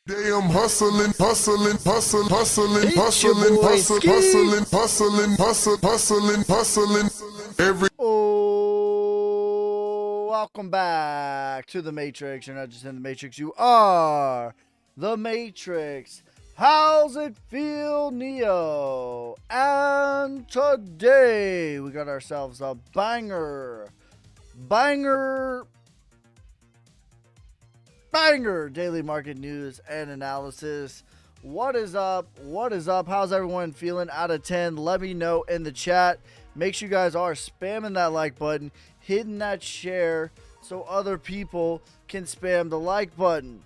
Day I'm hustling, hustling, hustling, hustling, It's your hustling, boy hustling, Ski. hustling, hustling, hustling, hustling. Every Oh, welcome back to the Matrix. You're not just in the Matrix, you are the Matrix. How's it feel, Neo? And today we got ourselves a banger daily market news and analysis. What is up? What is up? How's everyone feeling out of 10? Let me know in the chat. Make sure you guys are spamming that like button, hitting that share so other people can spam the like button.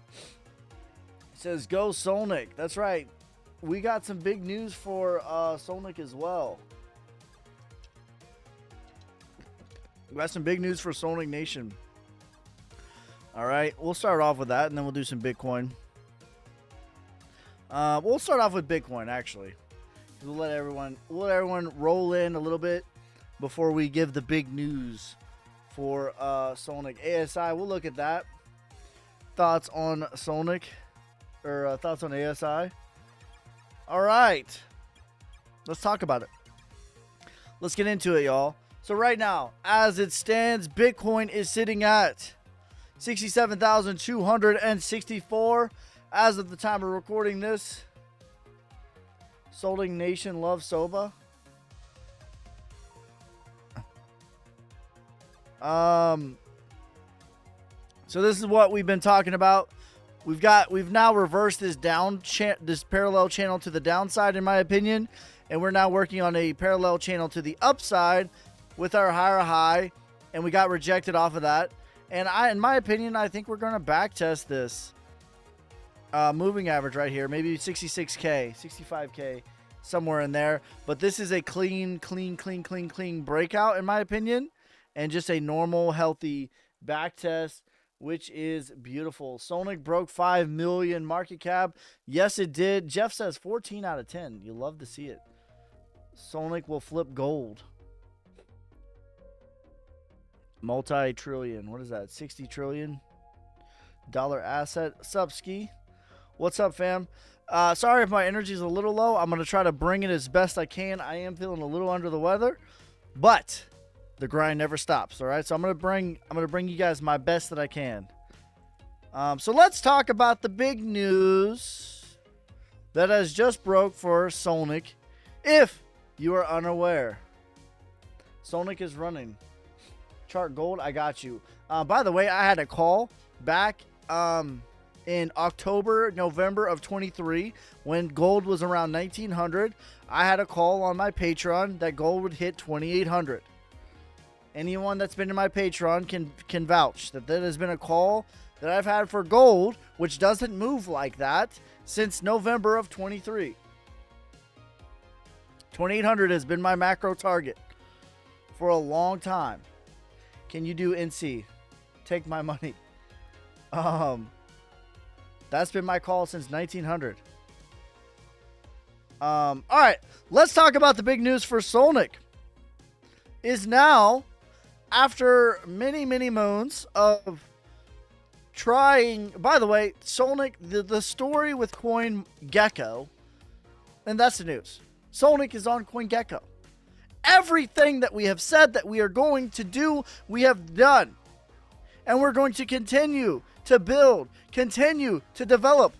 It says go Solnic. That's right. We got some big news for Solnic as well. We got some big news for Solnic Nation. All right, we'll start off with that, and then we'll do some Bitcoin. We'll start off with Bitcoin, actually. We'll let everyone roll in a little bit before we give the big news for Solnic. ASI, we'll look at that. Thoughts on Solnic, or thoughts on ASI? All right, let's talk about it. Let's get into it, y'all. So right now, as it stands, Bitcoin is sitting at 67,264 as of the time of recording this. Solnic Nation love Soba. So this is what we've been talking about. We've now reversed this this parallel channel to the downside, in my opinion, and we're now working on a parallel channel to the upside with our higher high, and we got rejected off of that. And in my opinion, I think we're going to back test this moving average right here. Maybe 66K, 65K, somewhere in there. But this is a clean breakout, in my opinion. And just a normal, healthy back test, which is beautiful. Solnic broke 5 million market cap. Yes, it did. Jeff says 14 out of 10. You love to see it. Solnic will flip gold. Multi-trillion. What is that? $60 trillion asset. Sup, Ski? What's up, fam? Sorry if my energy is a little low. I'm going to try to bring it as best I can. I am feeling a little under the weather, but the grind never stops, all right? So I'm going to bring you guys my best that I can. So let's talk about the big news that has just broke for Solnic. If you are unaware, Solnic is running chart gold. I got you. By the way, I had a call back in November of 23 when gold was around 1900. I had a call on my Patreon that gold would hit 2800. Anyone that's been in my Patreon can vouch that has been a call that I've had for gold, which doesn't move like that, since November of 23. 2800 has been my macro target for a long time. Can you do NC? Take my money. That's been my call since 1900. All right, let's talk about the big news for Solnic. Is now, after many moons of trying. By the way, Solnic, the story with CoinGecko, and that's the news. Solnic is on CoinGecko. Everything that we have said that we are going to do, we have done. And we're going to continue to build, continue to develop.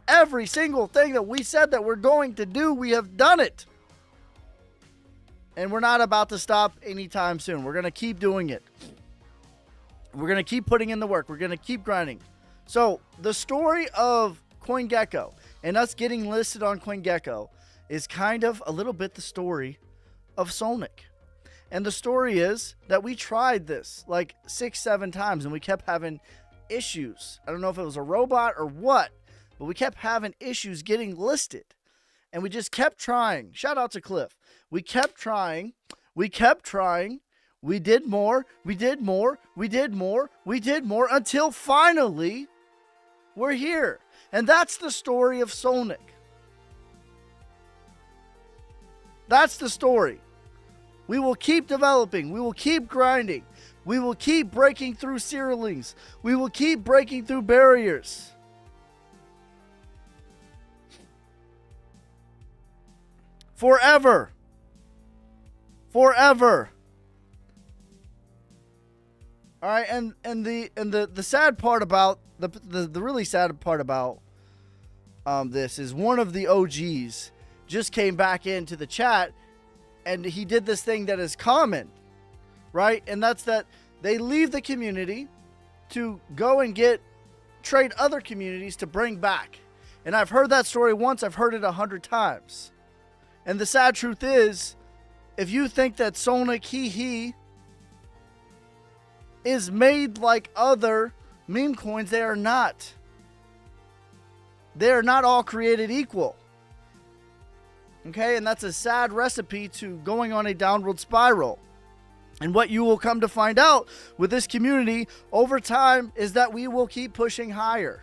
Every single thing that we said that we're going to do, we have done it. And we're not about to stop anytime soon. We're going to keep doing it. We're going to keep putting in the work. We're going to keep grinding. So the story of CoinGecko and us getting listed on CoinGecko is kind of a little bit the story of Solnic. And the story is that we tried this like 6-7 times and we kept having issues. I don't know if it was a robot or what, but we kept having issues getting listed. And we just kept trying. Shout out to Cliff. We kept trying. We did more until finally we're here. And that's the story of Solnic. That's the story. We will keep developing. We will keep grinding. We will keep breaking through ceilings. We will keep breaking through barriers. Forever. Forever. All right, and the sad part about the really sad part about this is one of the OGs just came back into the chat, and he did this thing that is common, right? And that's that they leave the community to go and trade other communities to bring back. And I've heard that story once, I've heard it 100 times. And the sad truth is, if you think that Sonic Hee is made like other meme coins, they are not. They are not all created equal. Okay, and that's a sad recipe to going on a downward spiral. And what you will come to find out with this community over time is that we will keep pushing higher.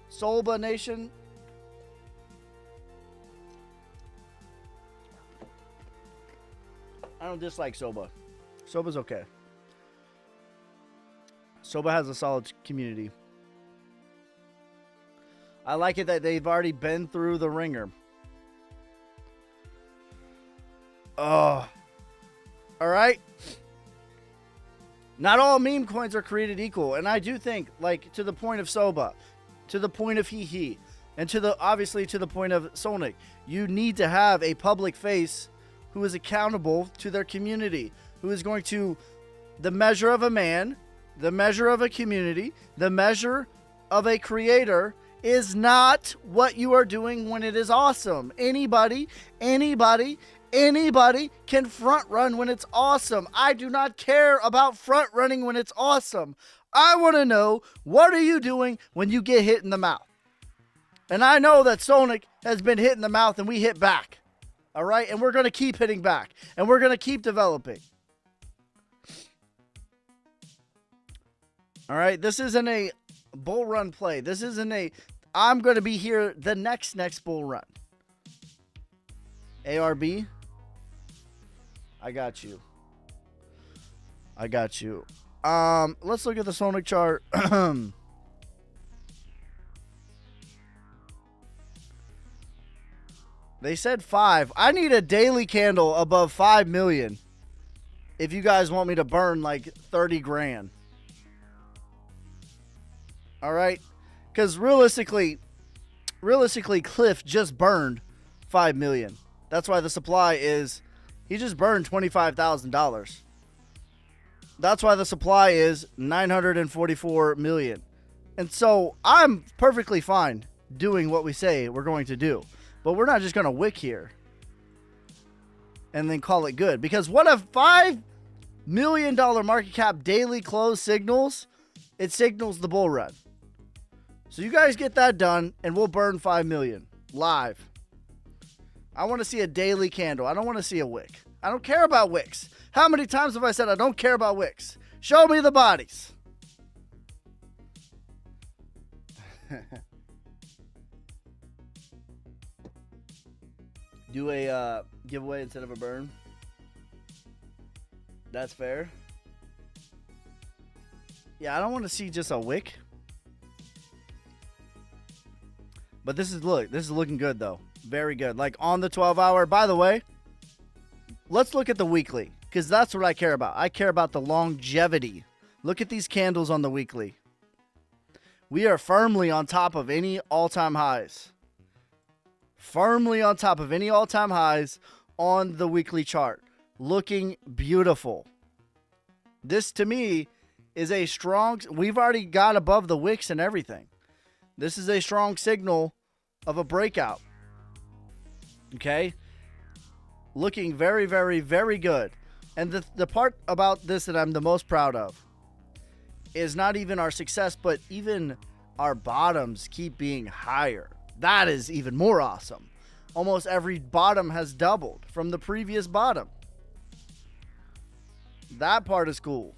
Solba Nation. I don't dislike Soba. Soba's okay. Soba has a solid community. I like it that they've already been through the ringer. Oh. All right. Not all meme coins are created equal. And I do think, like, to the point of Soba, to the point of Hee, and obviously to the point of Sonic, you need to have a public face who is accountable to their community, who is going to, the measure of a man, the measure of a community, the measure of a creator is not what you are doing when it is awesome. Anybody can front run when it's awesome. I do not care about front running when it's awesome. I want to know, what are you doing when you get hit in the mouth? And I know that Sonic has been hit in the mouth and we hit back. All right? And we're going to keep hitting back. And we're going to keep developing. All right? This isn't a bull run play. This isn't I'm going to be here the next bull run. ARB. I got you. Let's look at the Sonic chart. They said 5. I need a daily candle above 5 million if you guys want me to burn like 30 grand. All right? Because realistically, Cliff just burned 5 million. That's why the supply is, he just burned $25,000. That's why the supply is 944 million. And so I'm perfectly fine doing what we say we're going to do. But we're not just going to wick here and then call it good. Because what if $5 million market cap daily close signals? It signals the bull run. So you guys get that done and we'll burn 5 million live. I want to see a daily candle. I don't want to see a wick. I don't care about wicks. How many times have I said I don't care about wicks? Show me the bodies. Do a giveaway instead of a burn. That's fair. Yeah, I don't want to see just a wick. But this is looking good though. Very good. Like on the 12-hour. By the way, let's look at the weekly, because that's what I care about. I care about the longevity. Look at these candles on the weekly. We are firmly on top of any all-time highs. Firmly on top of any all-time highs on the weekly chart. Looking beautiful. This to me is a strong, we've already got above the wicks and everything. This is a strong signal of a breakout. Okay? Looking very, very, very good. And the part about this that I'm the most proud of is not even our success, but even our bottoms keep being higher. That is even more awesome. Almost every bottom has doubled from the previous bottom. That part is cool.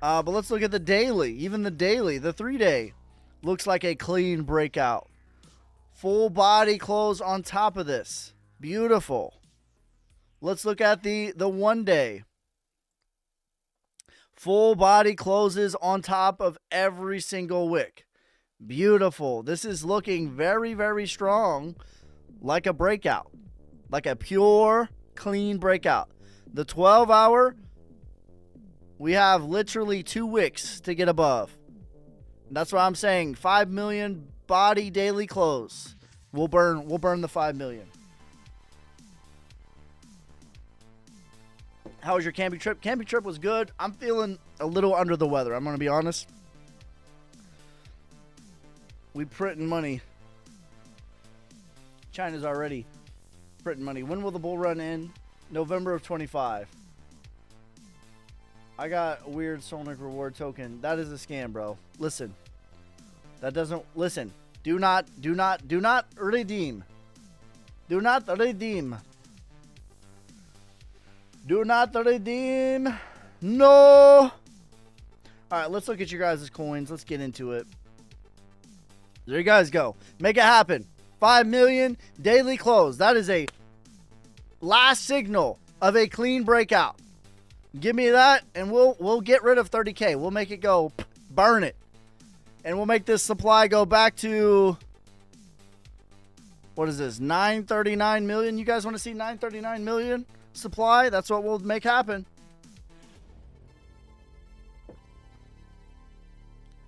But let's look at the daily. Even the daily, the 3-day, looks like a clean breakout. Full body close on top of this. Beautiful. Let's look at the 1-day. Full body closes on top of every single wick. Beautiful. This is looking very, very strong like a breakout, like a pure, clean breakout. The 12-hour, we have literally 2 wicks to get above. That's why I'm saying 5 million body daily close. We'll burn the 5 million. How was your camping trip? Camping trip was good. I'm feeling a little under the weather. I'm going to be honest. We printing money. China's already printing money. When will the bull run end? November of 25. I got a weird Solnic reward token. That is a scam, bro. Listen. That doesn't... Listen. Do not redeem. Do not redeem. Do not redeem. No. Alright, let's look at your guys' coins. Let's get into it. There you guys go. Make it happen. 5 million daily close. That is a last signal of a clean breakout. Give me that, and we'll get rid of 30K. We'll make it go, burn it. And we'll make this supply go back to, what is this, 939 million? You guys want to see 939 million supply? That's what we'll make happen.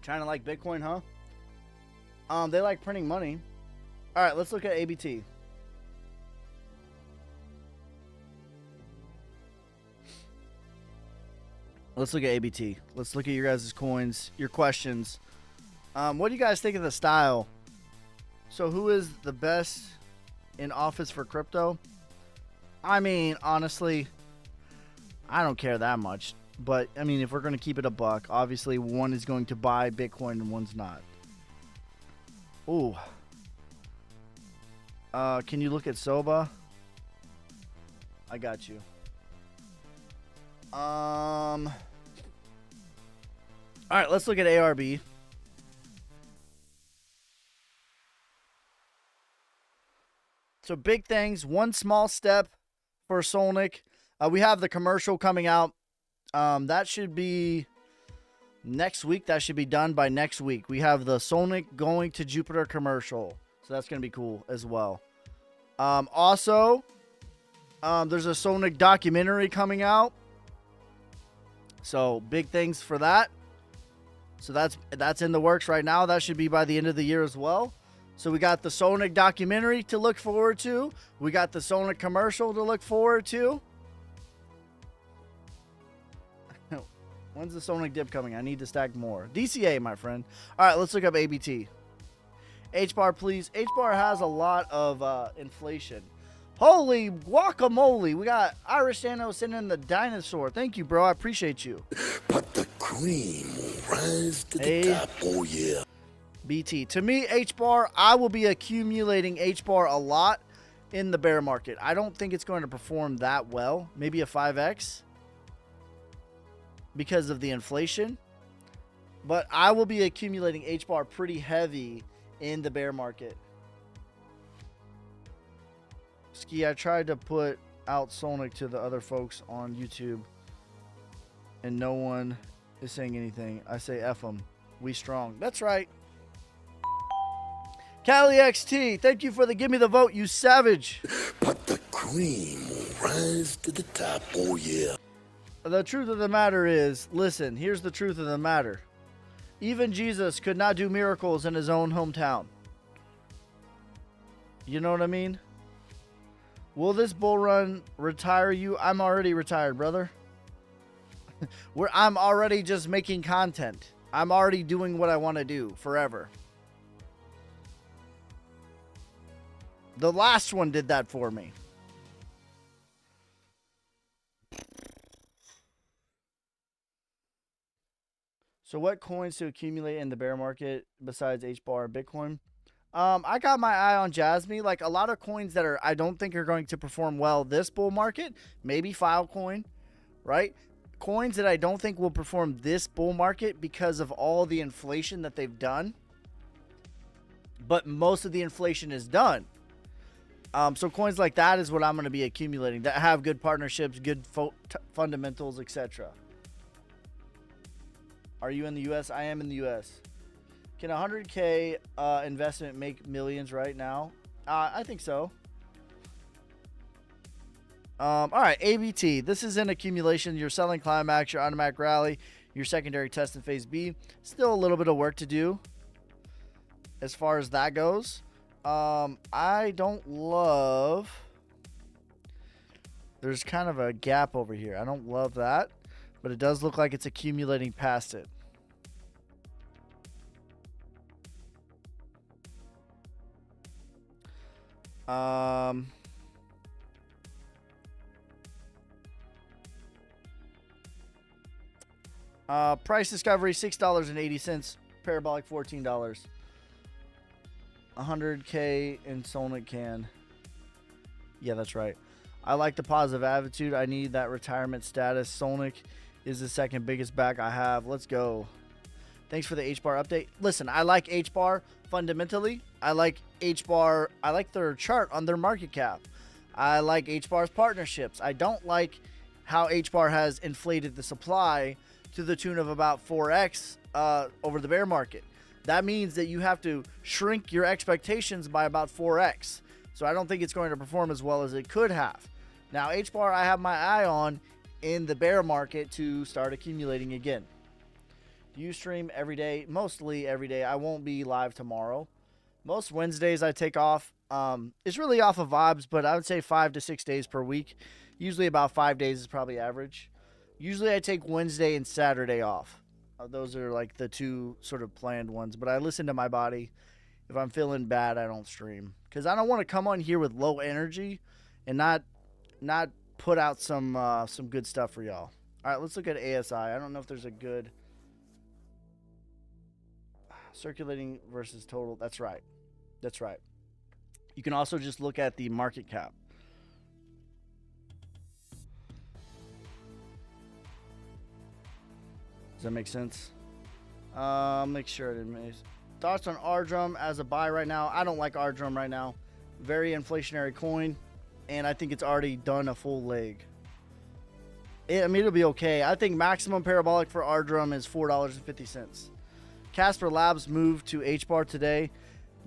China like Bitcoin, huh? They like printing money. All right, let's look at ABT. Let's look at ABT. Let's look at your guys' coins, your questions. What do you guys think of the style? So who is the best in office for crypto? I mean, honestly, I don't care that much. But, I mean, if we're going to keep it a buck, obviously one is going to buy Bitcoin and one's not. Ooh. Can you look at SOBA? I got you. All right, let's look at ARB. So big things, one small step for Solnic. We have the commercial coming out. That should be next week. That should be done by next week. We have the Solnic going to Jupiter commercial. So that's going to be cool as well. Also, there's a Solnic documentary coming out. So big things for that. So that's in the works right now. That should be by the end of the year as well. So we got the Solnic documentary to look forward to. We got the Solnic commercial to look forward to. When's the Solnic dip coming? I need to stack more. DCA, my friend. All right, let's look up ABT. HBAR, please. HBAR has a lot of inflation. Holy guacamole. We got Irish Sano sending in the dinosaur. Thank you, bro. I appreciate you. But the cream will rise to the top. Oh, yeah. BT. To me, HBAR, I will be accumulating HBAR a lot in the bear market. I don't think it's going to perform that well. Maybe a 5x because of the inflation. But I will be accumulating HBAR pretty heavy in the bear market. Ski, I tried to put out Solnic to the other folks on YouTube, and no one is saying anything. I say F them. We strong. That's right. Cali XT, thank you for the give me the vote, you savage. But the cream will rise to the top. Oh, yeah. The truth of the matter is, listen, here's the truth of the matter. Even Jesus could not do miracles in his own hometown. You know what I mean? Will this bull run retire you? I'm already retired, brother. I'm already just making content. I'm already doing what I want to do forever. The last one did that for me. So what coins to accumulate in the bear market besides HBAR and Bitcoin? I got my eye on Jasmy. Like a lot of coins that I don't think are going to perform well this bull market. Maybe Filecoin, right? Coins that I don't think will perform this bull market because of all the inflation that they've done. But most of the inflation is done. So coins like that is what I'm going to be accumulating that have good partnerships, good fundamentals, etc. Are you in the U.S.? I am in the U.S. Can 100K investment make millions right now? I think so. All right, ABT. This is an accumulation. Your selling climax, your automatic rally, your secondary test in phase B. Still a little bit of work to do as far as that goes. I don't love... There's kind of a gap over here. I don't love that, but it does look like it's accumulating past it. Price discovery $6.80, parabolic $14. 100K in Solnic can. Yeah, that's right. I like the positive attitude. I need that retirement status. Solnic is the second biggest back I have. Let's go. Thanks for the H-bar update. Listen, I like H-bar fundamentally. I like H-bar. I like their chart on their market cap. I like H-bar's partnerships. I don't like how H-bar has inflated the supply to the tune of about 4x over the bear market. That means that you have to shrink your expectations by about 4x. So I don't think it's going to perform as well as it could have. Now, H-bar, I have my eye on in the bear market to start accumulating again. Do you stream every day? Mostly every day. I won't be live tomorrow. Most Wednesdays I take off. It's really off of vibes, but I would say 5 to 6 days per week. Usually about 5 days is probably average. Usually I take Wednesday and Saturday off. Those are like the two sort of planned ones. But I listen to my body. If I'm feeling bad, I don't stream. Because I don't want to come on here with low energy and not put out some good stuff for y'all. All right, let's look at ASI. I don't know if there's a good circulating versus total. That's right. That's right. You can also just look at the market cap. Does that make sense? Make sure I didn't miss. Thoughts on Ardrum as a buy right now? I don't like Ardrum right now. Very inflationary coin, and I think it's already done a full leg. I mean, it'll be okay. I think maximum parabolic for Ardrum is $4.50. Casper Labs moved to H-bar today.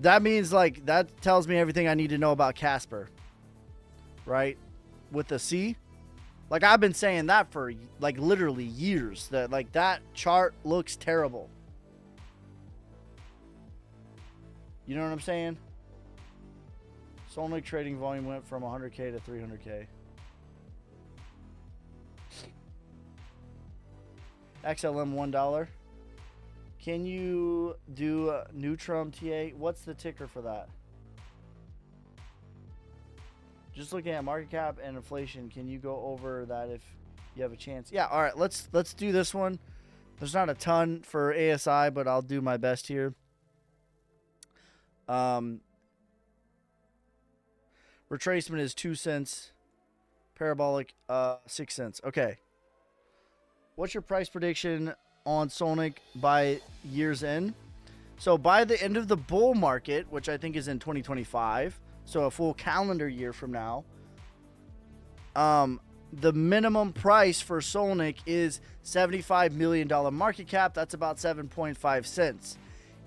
That means, like, that tells me everything I need to know about Casper. Right? With the C. Like, I've been saying that for, like, literally years. That, like, that chart looks terrible. You know what I'm saying? Solnic trading volume went from 100K to 300K. XLM $1. Can you do Neutrum TA? What's the ticker for that? Just looking at market cap and inflation, can you go over that if you have a chance? Yeah, all right, let's do this one. There's not a ton for ASI, but I'll do my best here. Retracement is 2 cents. Parabolic 6 cents. Okay. What's your price prediction on Solnic by year's end? So by the end of the bull market, which I think is in 2025, so a full calendar year from now, the minimum price for Solnic is $75 million market cap. That's about 7.5 cents.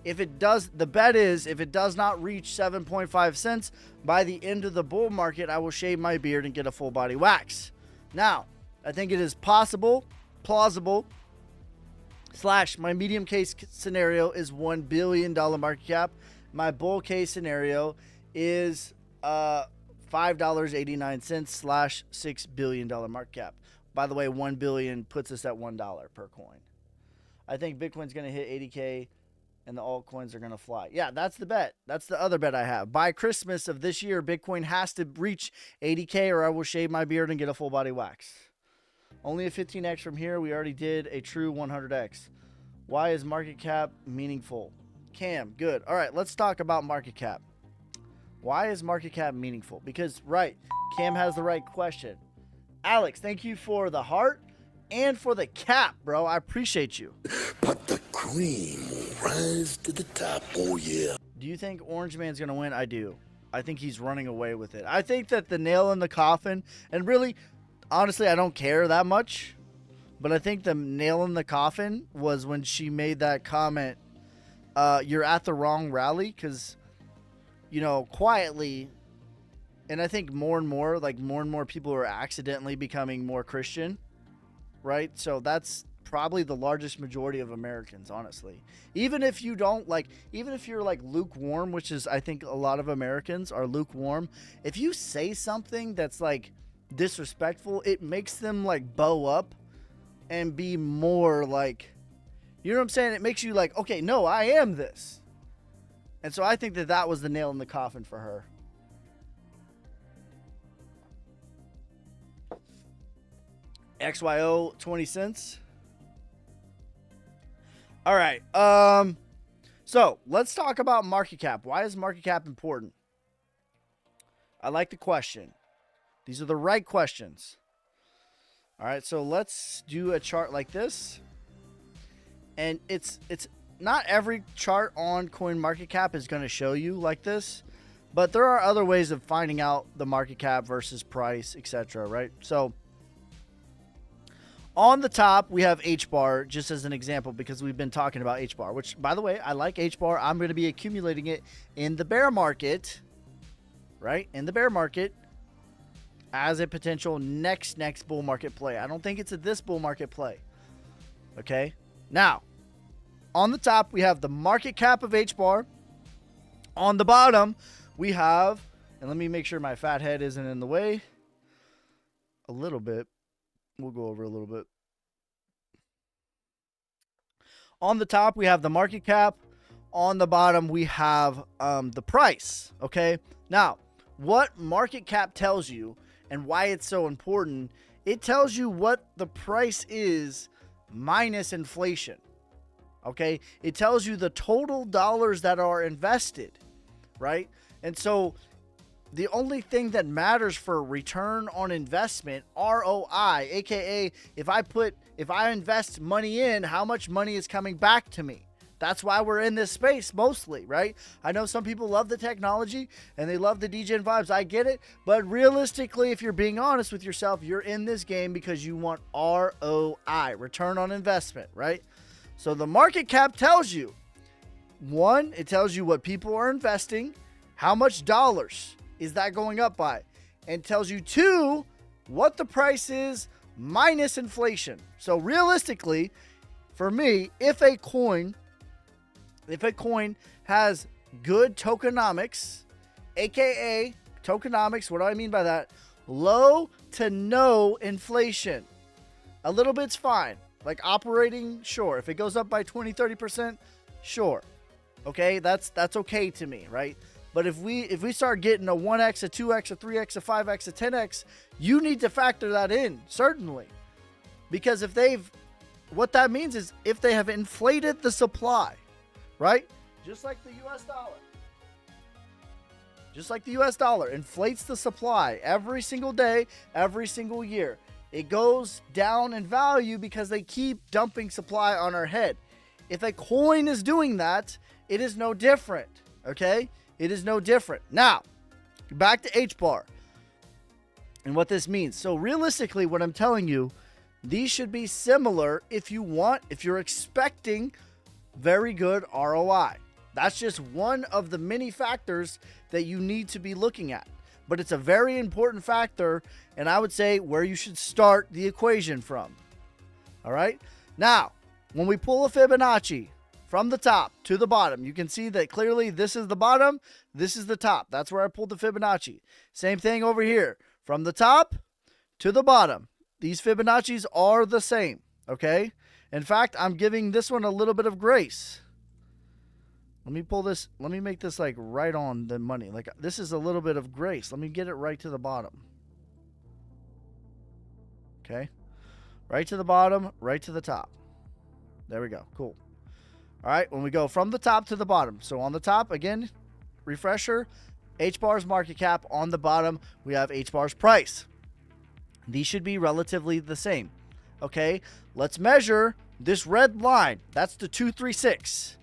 If it does, the bet is if it does not reach 7.5 cents by the end of the bull market, I will shave my beard and get a full body wax. Now, I think it is possible, plausible, / my medium case scenario is $1 billion market cap. My bull case scenario is $5.89 / $6 billion market cap. By the way, 1 billion puts us at $1 per coin. I think Bitcoin's going to hit 80K and the altcoins are going to fly. Yeah, that's the bet. That's the other bet I have. By Christmas of this year, Bitcoin has to reach 80K or I will shave my beard and get a full body wax. Only a 15x from here. We already did a true 100x. Why is market cap meaningful? Cam, good. All right, let's talk about market cap. Why is market cap meaningful? Because, right, Cam has the right question. Alex, thank you for the heart and for the cap, bro. I appreciate you. But the cream will rise to the top, oh yeah. Do you think Orange Man's going to win? I do. I think he's running away with it. I think that the nail in the coffin, and really, honestly, I don't care that much, but I think the nail in the coffin was when she made that comment, you're at the wrong rally, because, you know, quietly, And I think more and more people are accidentally becoming more Christian, right? So that's probably the largest majority of Americans, honestly. Even if you don't even if you're like lukewarm, which is, I think a lot of Americans are lukewarm. If you say something that's like disrespectful, it makes them like bow up and be more like, you know what I'm saying? It makes you like, okay, no, I am this. And so I think that was the nail in the coffin for her. XYO 20 cents. All right. So let's talk about market cap. Why is market cap important? I like the question. These are the right questions. All right. So let's do a chart like this. And it's not every chart on CoinMarketCap is going to show you like this, but there are other ways of finding out the market cap versus price, etc. Right? So on the top, we have HBAR, just as an example, because we've been talking about HBAR, which, by the way, I like HBAR. I'm going to be accumulating it in the bear market, right? In the bear market as a potential next bull market play. I don't think it's this bull market play. Okay? Now, on the top, we have the market cap of HBAR. On the bottom, we have, and let me make sure my fat head isn't in the way a little bit. We'll go over a little bit. On the top, we have the market cap. On the bottom, we have the price. Okay. Now, what market cap tells you and why it's so important, it tells you what the price is minus inflation. Okay. It tells you the total dollars that are invested, right? And so the only thing that matters for return on investment, ROI, aka if I invest money in, how much money is coming back to me? That's why we're in this space mostly, right? I know some people love the technology and they love the DGen vibes. I get it. But realistically, if you're being honest with yourself, you're in this game because you want ROI, return on investment, right? So the market cap tells you, one, it tells you what people are investing, how much dollars is that going up by, and tells you, two, what the price is minus inflation. So realistically, for me, if a coin has good tokenomics, aka tokenomics, what do I mean by that? Low to no inflation. A little bit's fine. Like operating, sure. If it goes up by 20, 30%, sure. Okay, that's okay to me, right? But if we start getting a 1x, a 2x, a 3x, a 5x, a 10x, you need to factor that in, certainly. Because what that means is if they have inflated the supply, right? Just like the US dollar. Just like the US dollar inflates the supply every single day, every single year. It goes down in value because they keep dumping supply on our head. If a coin is doing that, it is no different, okay? It is no different. Now, back to HBAR and what this means. So realistically, what I'm telling you, these should be similar if you're expecting very good ROI. That's just one of the many factors that you need to be looking at. But it's a very important factor, and I would say where you should start the equation from. All right? Now, when we pull a Fibonacci from the top to the bottom, you can see that clearly this is the bottom, this is the top. That's where I pulled the Fibonacci. Same thing over here. From the top to the bottom. These Fibonaccis are the same, okay? In fact, I'm giving this one a little bit of grace. Let me make this like right on the money. Like this is a little bit of grace. Let me get it right to the bottom. Okay? Right to the bottom, right to the top. There we go. Cool. All right, when we go from the top to the bottom. So on the top, again, refresher, HBAR's market cap. On the bottom, we have HBAR's price. These should be relatively the same. Okay, let's measure this red line. That's the 236.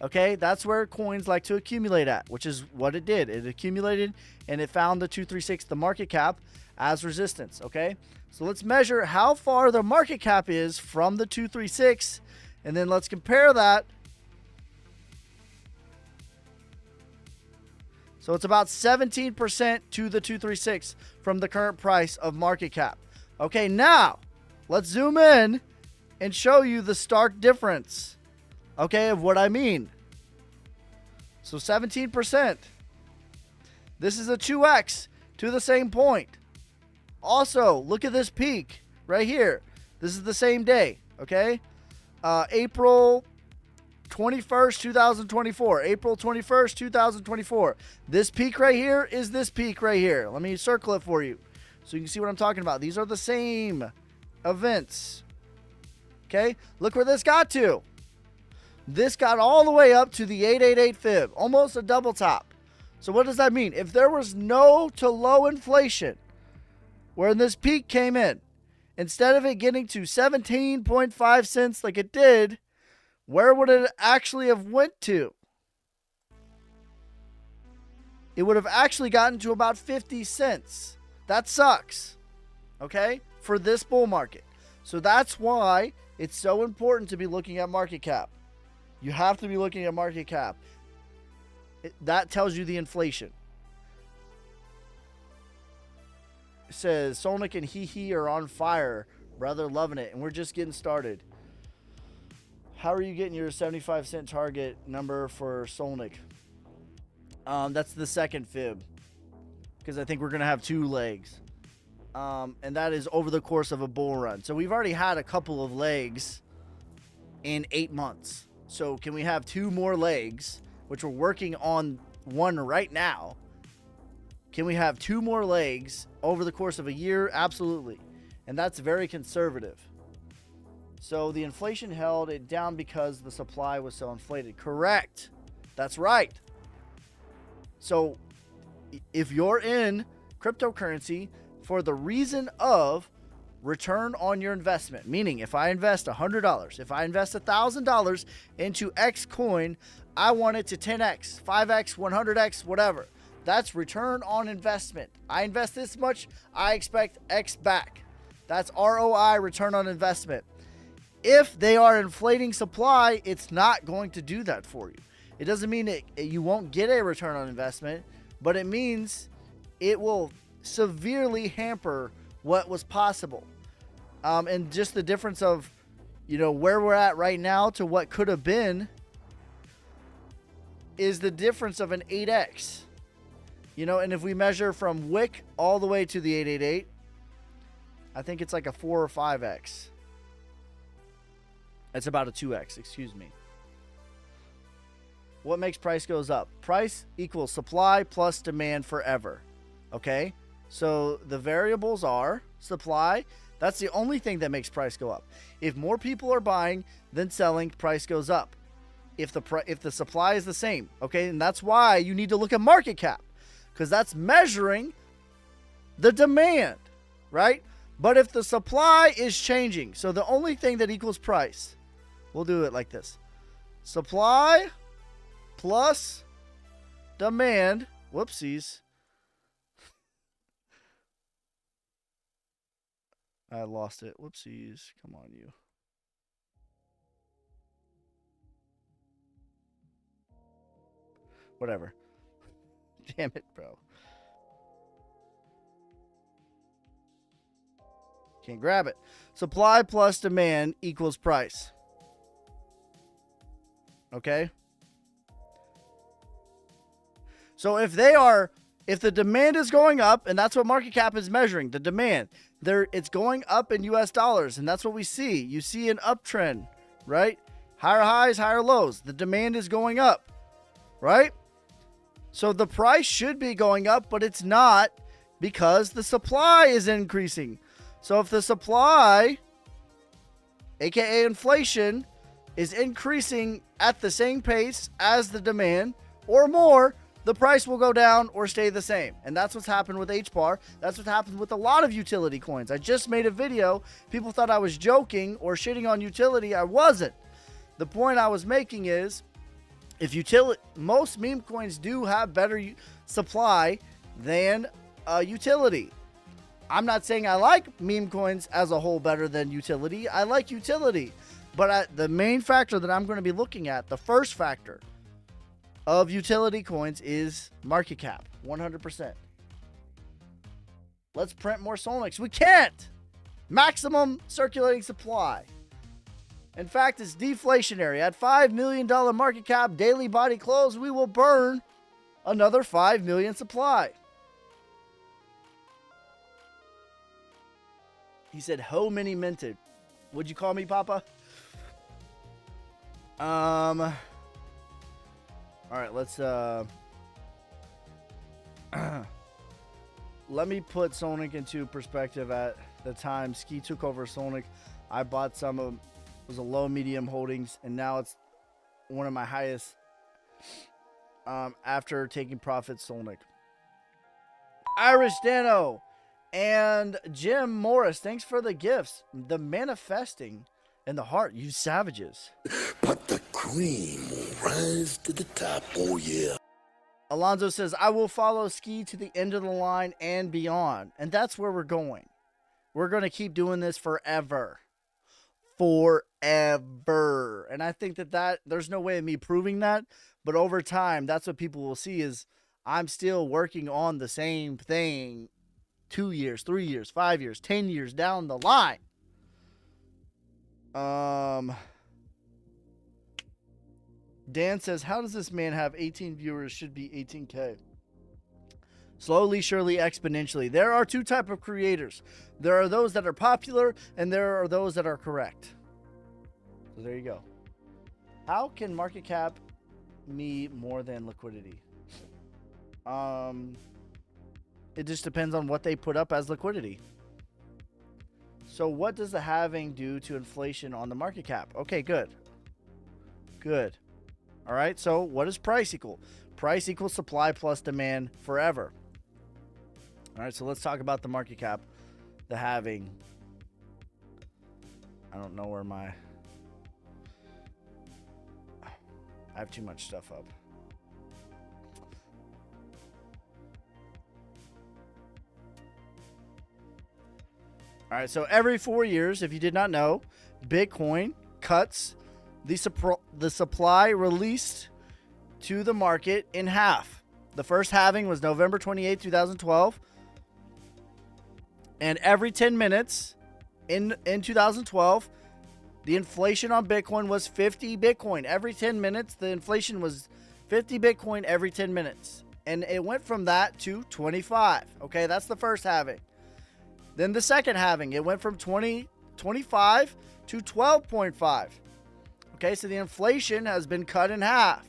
Okay, that's where coins like to accumulate at, which is what it did. It accumulated and it found the 236, the market cap, as resistance. Okay, so let's measure how far the market cap is from the 236, and then let's compare that So it's about 17% to the 236 from the current price of market cap. Okay, now let's zoom in and show you the stark difference, okay, of what I mean. So 17%. This is a 2x to the same point. Also, look at this peak right here. This is the same day, okay? April 21st, 2024. April 21st, 2024. This peak right here is this peak right here. Let me circle it for you so you can see what I'm talking about. These are the same events. Okay? Look where this got to. This got all the way up to the 888 fib. Almost a double top. So what does that mean? If there was no to low inflation, where this peak came in, instead of it getting to 17.5 cents like it did, where would it actually have went to? It would have actually gotten to about 50 cents. That sucks, okay, for this bull market. So that's why it's so important to be looking at market cap. You have to be looking at market cap. That tells you the inflation. It says Solnick and Hee are on fire. Brother, loving it. And we're just getting started. How are you getting your 75-cent target number for Solnick? That's the second fib. Because I think we're going to have 2 legs. And that is over the course of a bull run. So we've already had a couple of legs in 8 months. So can we have 2 more legs, which we're working on one right now? Can we have 2 more legs over the course of a year? Absolutely. And that's very conservative. So the inflation held it down because the supply was so inflated. Correct. That's right. So if you're in cryptocurrency for the reason of return on your investment, meaning if I invest $100, if I invest $1,000 into X coin, I want it to 10x, 5x, 100x, whatever. That's return on investment. I invest this much, I expect X back. That's ROI, return on investment. If they are inflating supply, it's not going to do that for you. It doesn't mean you won't get a return on investment, but it means it will severely hamper what was possible. And just the difference of, where we're at right now to what could have been is the difference of an 8x. And if we measure from Wick all the way to the 888, I think it's like a 4 or 5x. It's about a 2x, excuse me. What makes price goes up? Price equals supply plus demand forever. Okay? So the variables are supply. That's the only thing that makes price go up. If more people are buying than selling, price goes up. If the supply is the same, okay? And that's why you need to look at market cap, because that's measuring the demand, right? But if the supply is changing, so the only thing that equals price, we'll do it like this. Supply plus demand, whoopsies. I lost it. Whoopsies. Come on, you. Whatever. Damn it, bro. Can't grab it. Supply plus demand equals price. Okay? So if the demand is going up, and that's what market cap is measuring, the demand, it's going up in US dollars, and that's what we see. You see an uptrend, right? Higher highs, higher lows. The demand is going up, right? So the price should be going up, but it's not because the supply is increasing. So if the supply, aka inflation, is increasing at the same pace as the demand or more, the price will go down or stay the same. And that's what's happened with HBAR. That's what happened with a lot of utility coins. I just made a video. People thought I was joking or shitting on utility. I wasn't. The point I was making is, most meme coins do have better supply than utility. I'm not saying I like meme coins as a whole better than utility. I like utility. But the main factor that I'm going to be looking at, the first factor, of utility coins is market cap. 100%. Let's print more Solnics. We can't. Maximum circulating supply. In fact, it's deflationary. At $5 million market cap, daily body close, we will burn another 5 million supply. He said, "Ho many minted." Would you call me Papa? All right, let's let me put Solnic into perspective. At the time Ski took over Solnic, I bought some of them. It was a low medium holdings, and now it's one of my highest after taking profits. Solnic. Irish Dano and Jim Morris, thanks for the gifts. The manifesting and the heart, you savages. But the cream will rise to the top, oh yeah. Alonzo says, I will follow Ski to the end of the line and beyond. And that's where we're going. We're going to keep doing this forever. Forever. And I think that there's no way of me proving that. But over time, that's what people will see is I'm still working on the same thing 2 years, 3 years, 5 years, 10 years down the line. Dan says, how does this man have 18 viewers? Should be 18K. Slowly, surely, exponentially. There are two types of creators. There are those that are popular, and there are those that are correct. So there you go. How can market cap me more than liquidity? It just depends on what they put up as liquidity. So what does the halving do to inflation on the market cap? Okay, good. Good. All right, so what does price equal? Price equals supply plus demand forever. All right, so let's talk about the market cap, the halving. I don't know where I have too much stuff up. All right, so every 4 years, if you did not know, Bitcoin cuts the supply released to the market in half. The first halving was November 28, 2012. And every 10 minutes in 2012, the inflation on Bitcoin was 50 Bitcoin. Every 10 minutes, the inflation was 50 Bitcoin every 10 minutes. And it went from that to 25. Okay, that's the first halving. Then the second halving, it went from 25 to 12.5. Okay, so the inflation has been cut in half.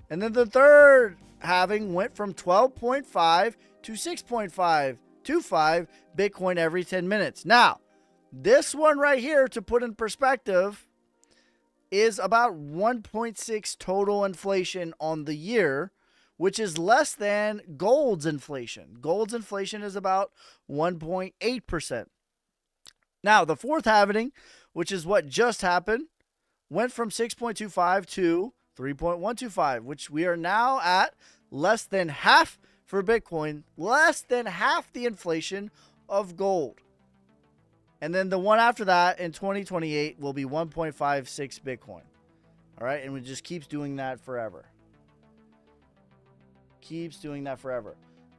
And then the third halving went from 12.5 to 6.525 Bitcoin every 10 minutes. Now, this one right here, to put in perspective, is about 1.6 total inflation on the year, which is less than gold's inflation. Gold's inflation is about 1.8%. Now, the fourth halving, which is what just happened, went from 6.25 to 3.125, which we are now at less than half for Bitcoin, less than half the inflation of gold. And then the one after that in 2028 will be 1.56 Bitcoin. All right, and it just keeps doing that forever. Keeps doing that forever.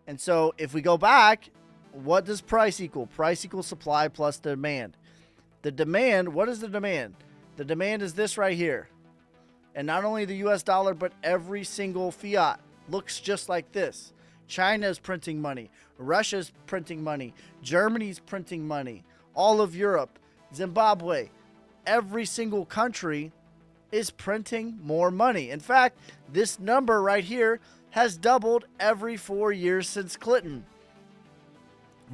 And so if we go back, what does price equal? Price equals supply plus demand. The demand, what is the demand? The demand is this right here. And not only the US dollar, but every single fiat looks just like this. China's printing money. Russia's printing money. Germany's printing money. All of Europe. Zimbabwe. Every single country is printing more money. In fact, this number right here has doubled every 4 years since Clinton.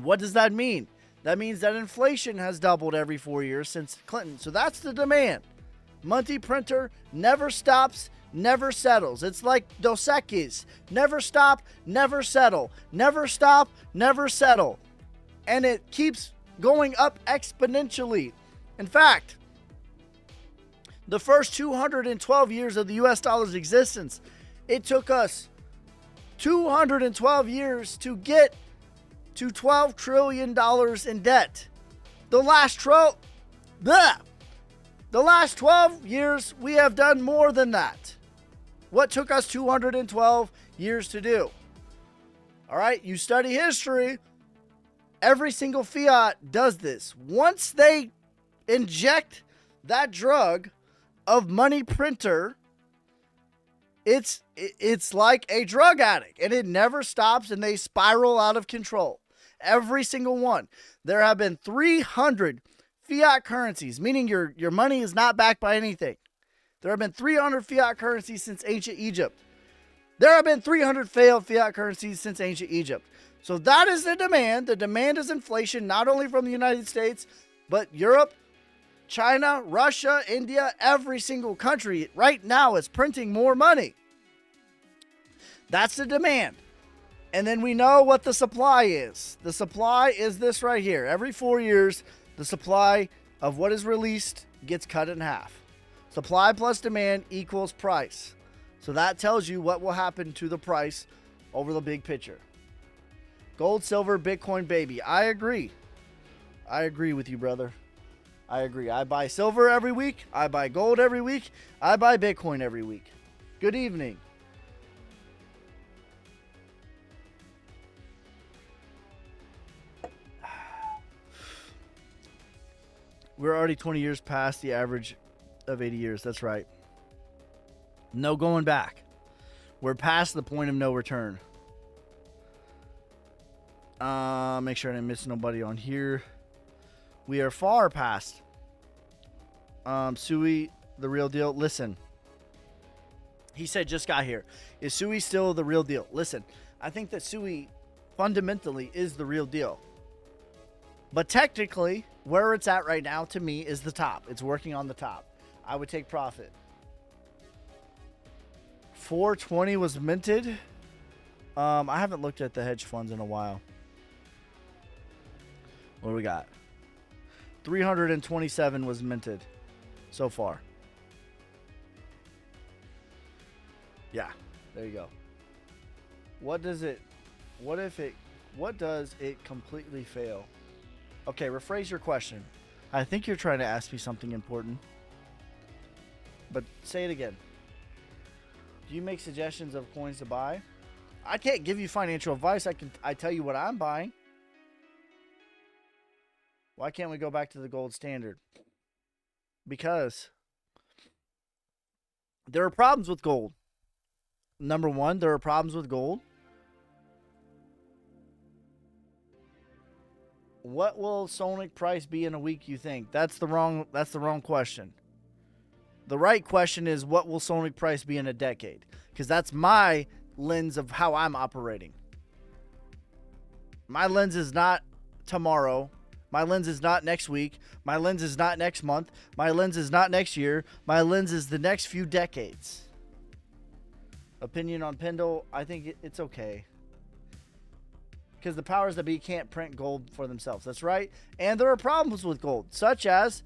What does that mean? That means that inflation has doubled every 4 years since Clinton. So that's the demand. Money printer never stops, never settles. It's like Dos Equis. Never stop, never settle. Never stop, never settle. And it keeps going up exponentially. In fact, the first 212 years of the US dollar's existence, it took us 212 years to get to $12 trillion in debt. The last 12 years, we have done more than that. What took us 212 years to do? All right, you study history. Every single fiat does this. Once they inject that drug of money printer, it's like a drug addict, and it never stops, and they spiral out of control. Every single one. There have been 300 fiat currencies, meaning your money is not backed by anything. There have been 300 fiat currencies since ancient Egypt. There have been 300 failed fiat currencies since ancient Egypt. So that is the demand. The demand is inflation, not only from the United States, but Europe, China, Russia, India, every single country right now is printing more money. That's the demand. And then we know what the supply is. The supply is this right here. Every 4 years, the supply of what is released gets cut in half. Supply plus demand equals price. So that tells you what will happen to the price over the big picture. Gold, silver, Bitcoin, baby. I agree. I agree with you, brother. I agree. I buy silver every week. I buy gold every week. I buy Bitcoin every week. Good evening. We're already 20 years past the average of 80 years. That's right. No going back. We're past the point of no return. Make sure I didn't miss nobody on here. We are far past. Sui, the real deal. Listen. He said just got here. Is Sui still the real deal? Listen, I think that Sui fundamentally is the real deal. But technically, where it's at right now to me is the top. It's working on the top. I would take profit. 420 was minted. I haven't looked at the hedge funds in a while. What do we got? 327 was minted so far. Yeah, there you go. What does it completely fail? Okay, rephrase your question. I think you're trying to ask me something important. But say it again. Do you make suggestions of coins to buy? I can't give you financial advice. I tell you what I'm buying. Why can't we go back to the gold standard? Because there are problems with gold. Number one, there are problems with gold. What will Sonic price be in a week, you think? That's the wrong question. The right question is, what will Sonic price be in a decade? Because that's my lens of how I'm operating. My lens is not tomorrow. My lens is not next week. My lens is not next month. My lens is not next year. My lens is the next few decades. Opinion on Pendle, I think it's okay. Because the powers that be can't print gold for themselves. That's right. And there are problems with gold, such as,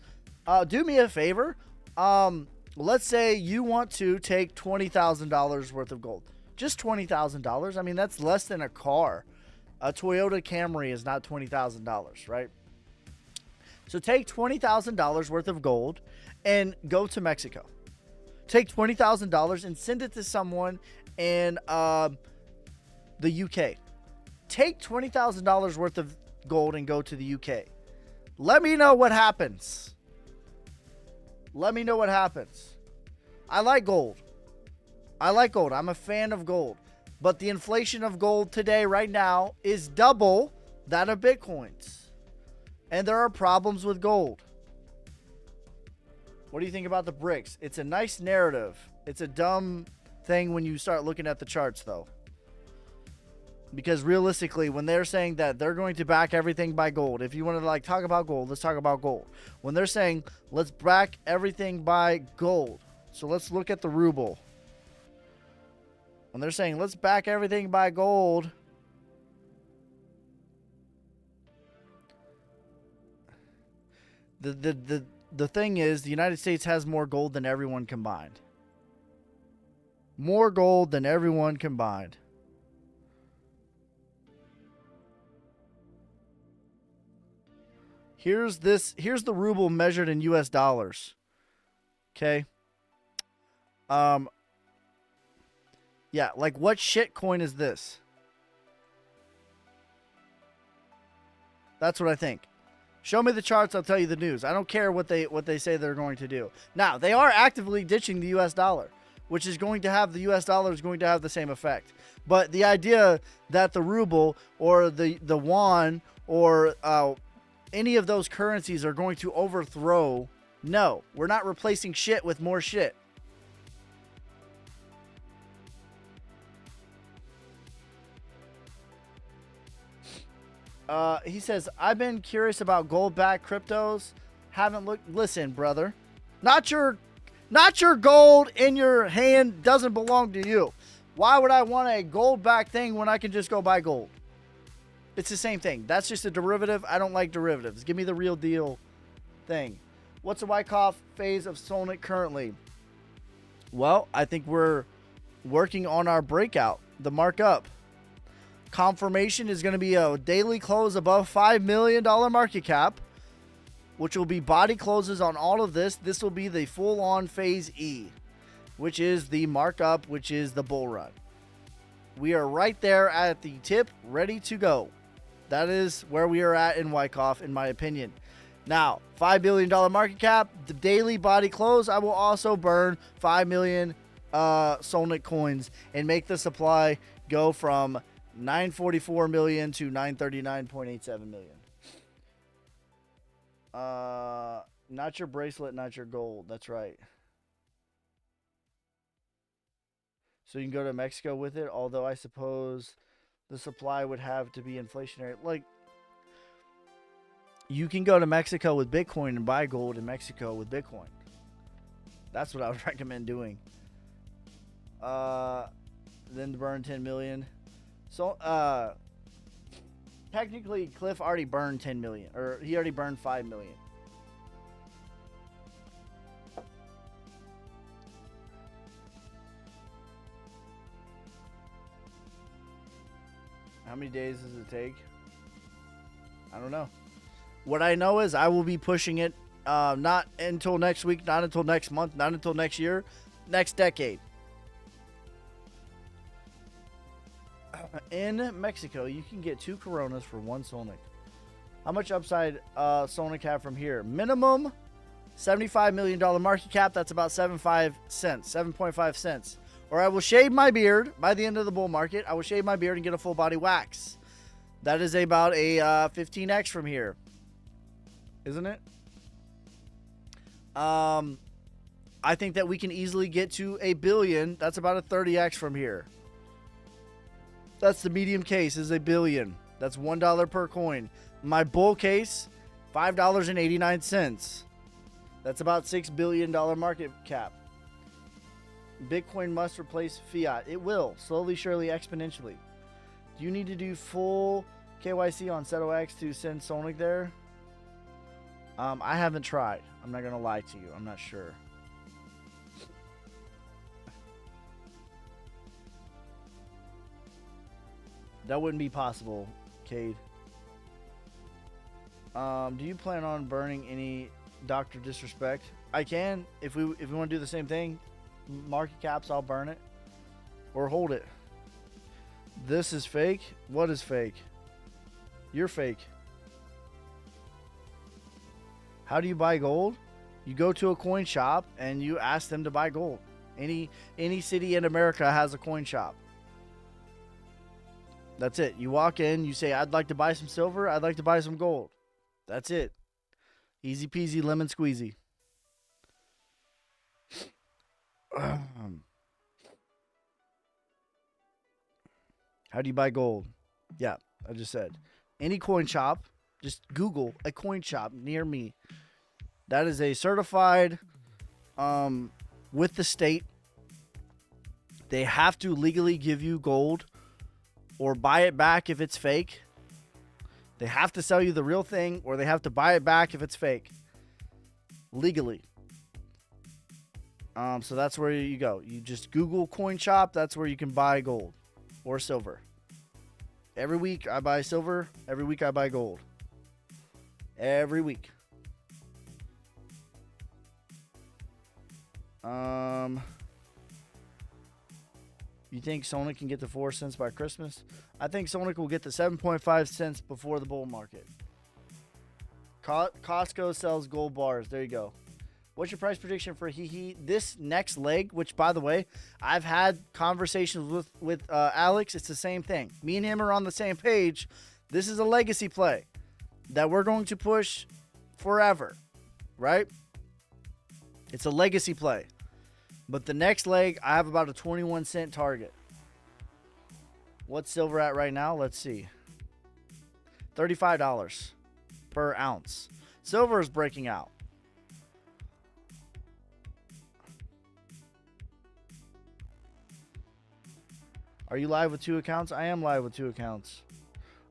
do me a favor. Let's say you want to take $20,000 worth of gold. Just $20,000. I mean, that's less than a car. A Toyota Camry is not $20,000, right? So take $20,000 worth of gold and go to Mexico. Take $20,000 and send it to someone in the UK. Take $20,000 worth of gold and go to the UK. Let me know what happens. Let me know what happens. I like gold. I'm a fan of gold. But the inflation of gold today, right now, is double that of Bitcoin's. And there are problems with gold. What do you think about the BRICS? It's a nice narrative. It's a dumb thing when you start looking at the charts, though. Because realistically, when they're saying that they're going to back everything by gold, if you want to talk about gold, let's talk about gold. When they're saying let's back everything by gold, so let's look at the ruble. When they're saying let's back everything by gold, the thing is, the United States has more gold than everyone combined. More gold than everyone combined. Here's the ruble measured in US dollars. Okay. Yeah, like what shit coin is this? That's what I think. Show me the charts, I'll tell you the news. I don't care what they say they're going to do. Now, they are actively ditching the US dollar, which is going to have the US dollar is going to have the same effect. But the idea that the ruble or the yuan or any of those currencies are going to overthrow, no, we're not replacing shit with more shit. He says, I've been curious about gold-backed cryptos. Haven't looked. Listen, brother, not your gold in your hand doesn't belong to you. Why would I want a gold-backed thing when I can just go buy gold? It's the same thing. That's just a derivative. I don't like derivatives. Give me the real deal thing. What's the Wyckoff phase of Solnic currently? Well, I think we're working on our breakout, the markup. Confirmation is going to be a daily close above $5 million market cap, which will be body closes on all of this. This will be the full-on phase E, which is the markup, which is the bull run. We are right there at the tip, ready to go. That is where we are at in Wyckoff, in my opinion. Now, $5 billion market cap, the daily body close, I will also burn 5 million Solnic coins and make the supply go from 944 million to 939.87 million. Not your bracelet, not your gold. That's right. So you can go to Mexico with it, although I suppose the supply would have to be inflationary. Like, you can go to Mexico with Bitcoin and buy gold in Mexico with Bitcoin. That's what I would recommend doing. Then to burn 10 million. So, technically, Cliff already burned 10 million, or he already burned 5 million. How many days does it take? I don't know. What I know is I will be pushing it not until next week, not until next month, not until next year, next decade. In Mexico, you can get 2 Coronas for 1 Solnic. How much upside Solnic have from here? Minimum $75 million market cap. That's about 7.5 cents. Or I will shave my beard by the end of the bull market. I will shave my beard and get a full body wax. That is about a 15x from here. Isn't it? I think that we can easily get to a billion. That's about a 30x from here. That's the medium case is $1 billion. That's $1 per coin. My bull case, $5.89. That's about $6 billion market cap. Bitcoin must replace fiat. It will, slowly, surely, exponentially. Do you need to do full KYC on SetoX to send Solnic there? I haven't tried. I'm not going to lie to you. I'm not sure. That wouldn't be possible, Cade. Do you plan on burning any Dr. Disrespect? I can. If we want to do the same thing, market caps, I'll burn it. Or hold it. This is fake? What is fake? You're fake. How do you buy gold? You go to a coin shop and you ask them to buy gold. Any city in America has a coin shop. That's it. You walk in, you say, I'd like to buy some silver, I'd like to buy some gold. That's it. Easy peasy, lemon squeezy. How do you buy gold? Yeah, I just said. Any coin shop, just Google a coin shop near me. That is a certified with the state. They have to legally give you gold or buy it back if it's fake. They have to sell you the real thing or they have to buy it back if it's fake. Legally. So that's where you go. You just Google coin shop. That's where you can buy gold or silver. Every week I buy silver. Every week I buy gold. Every week. You think Sonic can get to 4 cents by Christmas? I think Sonic will get to 7.5 cents before the bull market. Costco sells gold bars. There you go. What's your price prediction for Hee? This next leg, which, by the way, I've had conversations with Alex. It's the same thing. Me and him are on the same page. This is a legacy play that we're going to push forever, right? It's a legacy play. But the next leg, I have about a 21 cent target. What's silver at right now? Let's see. $35 per ounce. Silver is breaking out. Are you live with 2 accounts? I am live with 2 accounts.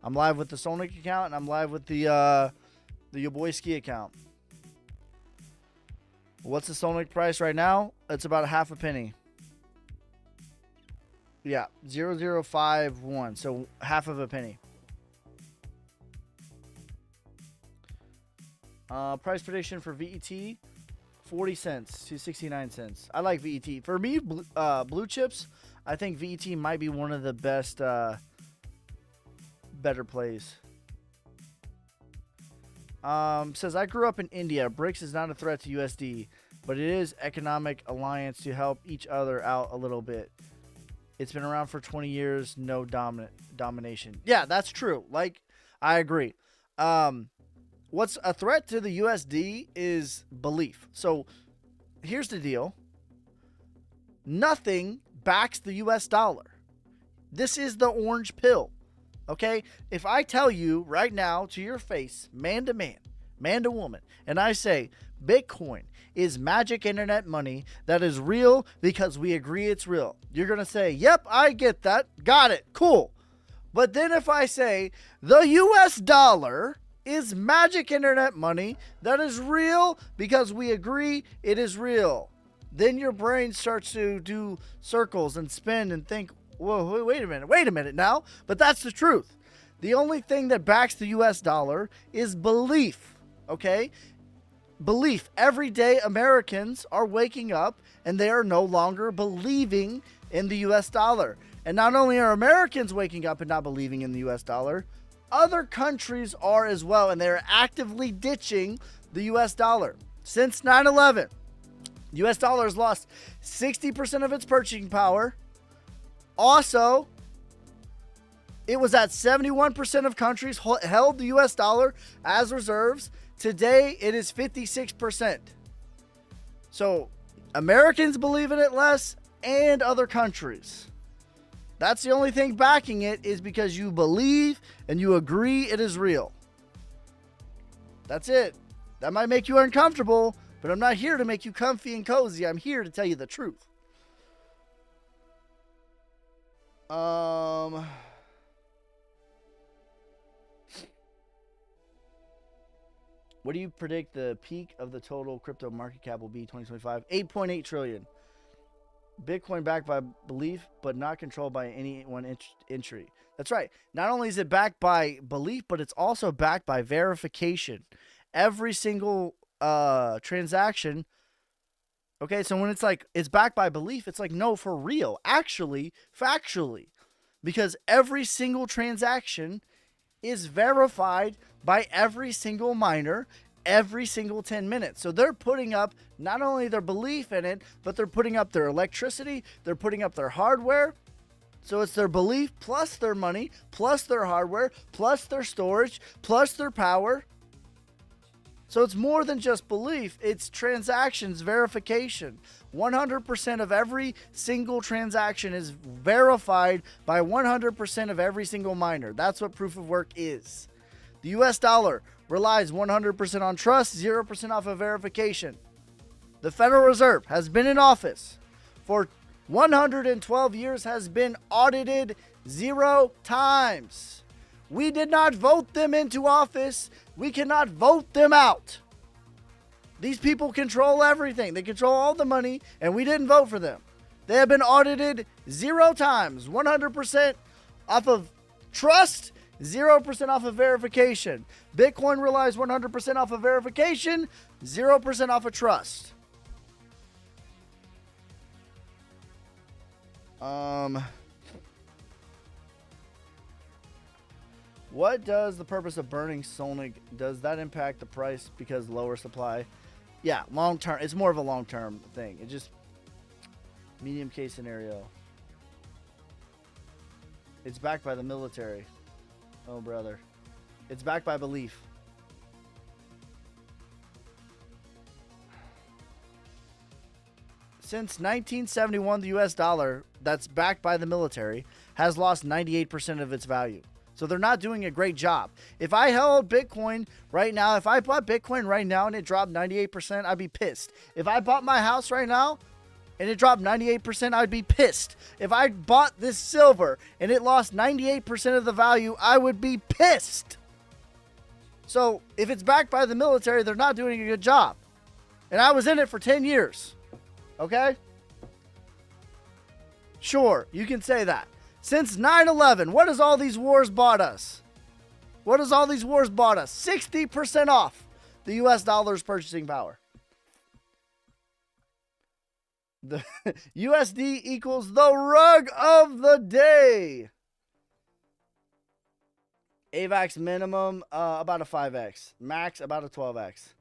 I'm live with the Sonic account, and I'm live with the Yoboyski account. What's the Sonic price right now? It's about half a penny. Yeah, 0.051, so half of a penny. Price prediction for VET, 40 cents to 69 cents. I like VET. For me, blue chips, I think VET might be one of the best, better plays. Says, I grew up in India. BRICS is not a threat to USD, but it is economic alliance to help each other out a little bit. It's been around for 20 years, no domination. Yeah, that's true. Like, I agree. What's a threat to the USD is belief. So, here's the deal. Nothing backs the US dollar. This is the orange pill. Okay? If I tell you right now to your face, man to man, man to woman, and I say Bitcoin is magic internet money that is real because we agree it's real, you're going to say, yep, I get that. Got it. Cool. But then if I say the US dollar is magic internet money that is real because we agree it is real, then your brain starts to do circles and spin and think, whoa, wait a minute now. But that's the truth. The only thing that backs the US dollar is belief, okay? Belief. Every day Americans are waking up and they are no longer believing in the US dollar. And not only are Americans waking up and not believing in the US dollar, other countries are as well, and they're actively ditching the US dollar. Since 9/11, the US dollar has lost 60% of its purchasing power. Also, it was at 71% of countries held the US dollar as reserves. Today, it is 56%. So, Americans believe in it less, and other countries. That's the only thing backing it, is because you believe and you agree it is real. That's it. That might make you uncomfortable, but I'm not here to make you comfy and cozy. I'm here to tell you the truth. What do you predict the peak of the total crypto market cap will be 2025? 8.8 trillion. Bitcoin backed by belief, but not controlled by any one entry. That's right. Not only is it backed by belief, but it's also backed by verification. Every single transaction. Okay, so when it's like it's backed by belief, it's like, no, for real, actually, factually, because every single transaction is verified by every single miner every single 10 minutes. So they're putting up not only their belief in it, but they're putting up their electricity, they're putting up their hardware. So it's their belief plus their money, plus their hardware, plus their storage, plus their power. So it's more than just belief, it's transactions verification. 100% of every single transaction is verified by 100% of every single miner. That's what proof of work is. The US dollar relies 100% on trust, 0% off of verification. The Federal Reserve has been in office for 112 years, has been audited 0 times. We did not vote them into office. We cannot vote them out. These people control everything. They control all the money, and we didn't vote for them. They have been audited 0 times, 100% off of trust, 0% off of verification. Bitcoin relies 100% off of verification, 0% off of trust. What does the purpose of burning Sonic? Does that impact the price because lower supply? Yeah, long term. It's more of a long term thing. It just medium case scenario. It's backed by the military. Oh, brother. It's backed by belief. Since 1971, the US dollar that's backed by the military has lost 98% of its value. So they're not doing a great job. If I held Bitcoin right now, if I bought Bitcoin right now and it dropped 98%, I'd be pissed. If I bought my house right now and it dropped 98%, I'd be pissed. If I bought this silver and it lost 98% of the value, I would be pissed. So if it's backed by the military, they're not doing a good job. And I was in it for 10 years. Okay? Sure, you can say that. Since 9/11, what has all these wars bought us? What has all these wars bought us? 60% off the US dollar's purchasing power. The USD equals the rug of the day. AVAX minimum, about a 5x. Max, about a 12x.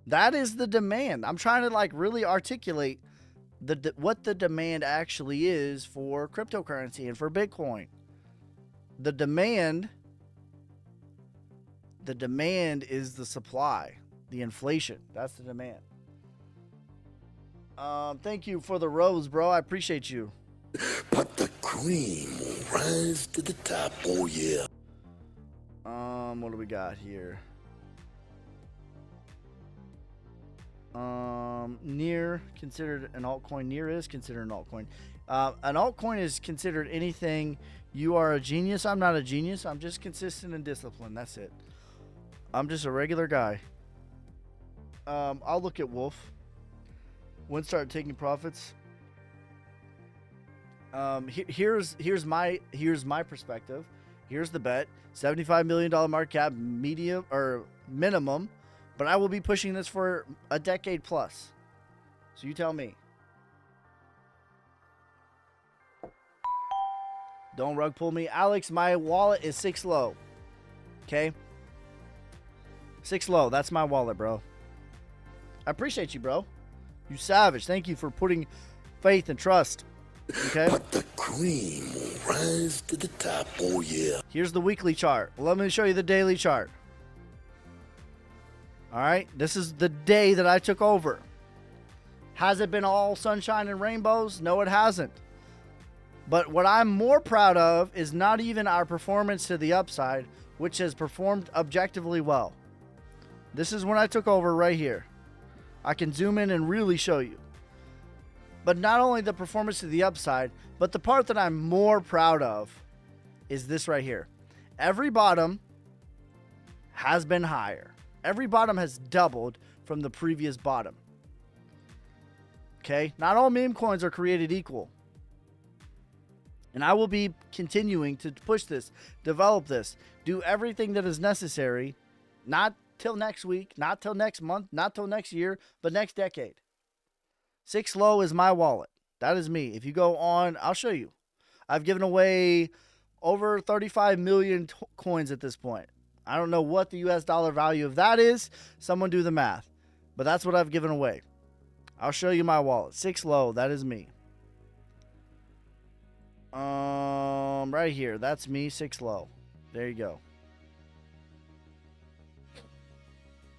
That is the demand. I'm trying to like really articulate what the demand actually is for cryptocurrency and for Bitcoin. The demand is the supply, the inflation. That's the demand. Thank you for the rose, bro. I appreciate you. But the cream will rise to the top, oh yeah. What do we got here? Near considered an altcoin. Near is considered an altcoin. An altcoin is considered anything. You are a genius. I'm not a genius. I'm just consistent and disciplined. That's it. I'm just a regular guy. I'll look at Wolf. When start taking profits. Here's my perspective. Here's the bet. $75 million market cap, medium or minimum. But I will be pushing this for a decade plus. So you tell me. Don't rug pull me. Alex, my wallet is 6 low. Okay? 6 low. That's my wallet, bro. I appreciate you, bro. You savage. Thank you for putting faith and trust. Okay? But the cream will rise to the top, oh yeah. Here's the weekly chart. Let me show you the daily chart. All right, this is the day that I took over. Has it been all sunshine and rainbows? No, it hasn't. But what I'm more proud of is not even our performance to the upside, which has performed objectively well. This is when I took over right here. I can zoom in and really show you. But not only the performance to the upside, but the part that I'm more proud of is this right here. Every bottom has been higher. Every bottom has doubled from the previous bottom. Okay? Not all meme coins are created equal. And I will be continuing to push this, develop this, do everything that is necessary, not till next week, not till next month, not till next year, but next decade. 6 low is my wallet. That is me. If you go on, I'll show you. I've given away over 35 million coins at this point. I don't know what the US dollar value of that is. Someone do the math. But that's what I've given away. I'll show you my wallet. 6 low. That is me. Right here. That's me. 6 low. There you go.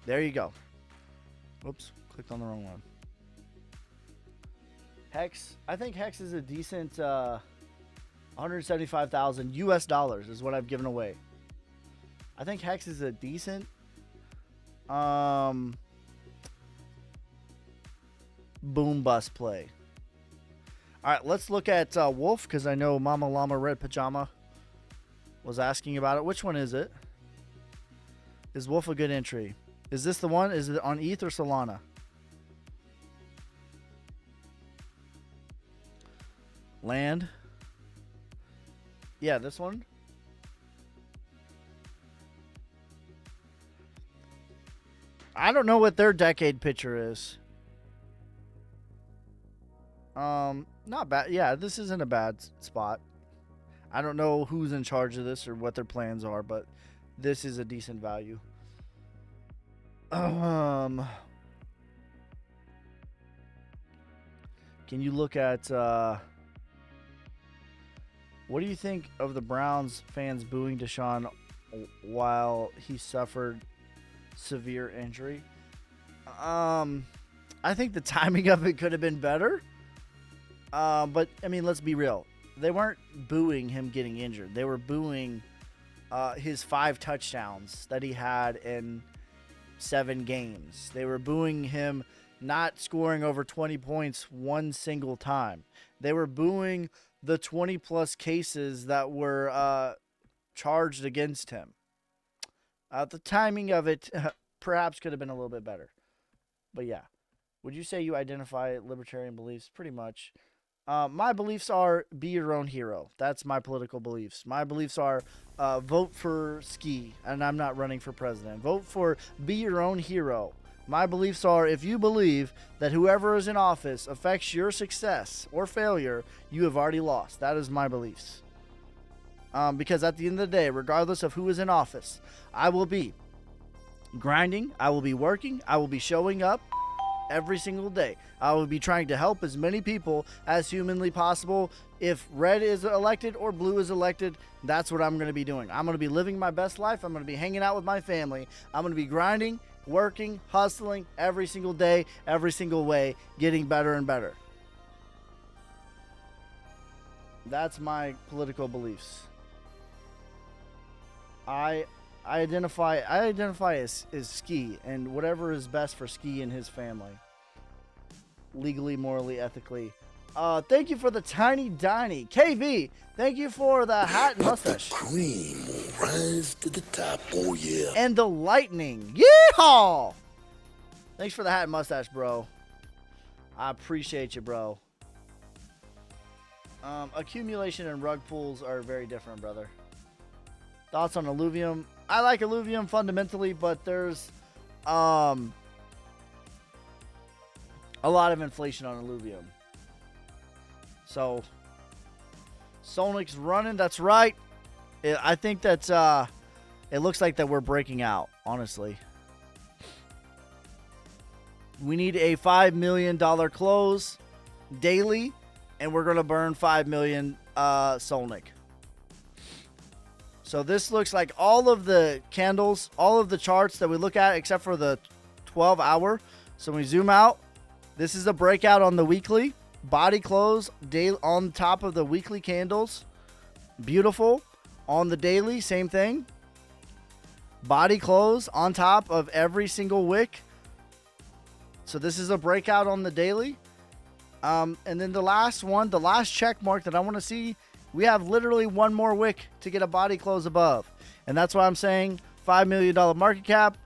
There you go. Whoops. Clicked on the wrong one. Hex. I think Hex is a decent 175,000 US dollars is what I've given away. I think Hex is a decent boom bust play. All right, let's look at Wolf because I know Mama Llama Red Pajama was asking about it. Which one is it? Is Wolf a good entry? Is this the one? Is it on ETH or Solana? Land. Yeah, this one. I don't know what their decade pitcher is. Not bad. Yeah, this isn't a bad spot. I don't know who's in charge of this or what their plans are, but this is a decent value. Can you look at what do you think of the Browns fans booing Deshaun while he suffered severe injury? I think the timing of it could have been better. But I mean, let's be real. They weren't booing him getting injured. They were booing his 5 touchdowns that he had in 7 games. They were booing him not scoring over 20 points one single time. They were booing the 20 plus cases that were charged against him. The timing of it perhaps could have been a little bit better. But yeah, would you say you identify libertarian beliefs? Pretty much. My beliefs are be your own hero. That's my political beliefs. My beliefs are vote for Ski, and I'm not running for president. Vote for be your own hero. My beliefs are if you believe that whoever is in office affects your success or failure, you have already lost. That is my beliefs. Because at the end of the day, regardless of who is in office, I will be grinding, I will be working, I will be showing up every single day. I will be trying to help as many people as humanly possible. If red is elected or blue is elected, that's what I'm going to be doing. I'm going to be living my best life. I'm going to be hanging out with my family. I'm going to be grinding, working, hustling every single day, every single way, getting better and better. That's my political beliefs. I identify as Ski, and whatever is best for Ski and his family. Legally, morally, ethically. Thank you for the tiny Diney. KV, thank you for the hat and mustache. Cream will rise to the top, oh yeah. And the lightning. Yeehaw! Thanks for the hat and mustache, bro. I appreciate you, bro. Accumulation and rug pulls are very different, brother. Thoughts on Illuvium? I like Illuvium fundamentally, but there's a lot of inflation on Illuvium. So Solnic's running. That's right. I think that it looks like that we're breaking out, honestly. We need a $5 million close daily, and we're going to burn 5 million Solnic. So this looks like all of the candles, all of the charts that we look at, except for the 12-hour. So when we zoom out, this is a breakout on the weekly. Body close on top of the weekly candles. Beautiful. On the daily, same thing. Body close on top of every single wick. So this is a breakout on the daily. And then the last one, the last check mark that I want to see, we have literally one more wick to get a body close above. And that's why I'm saying $5 million market cap.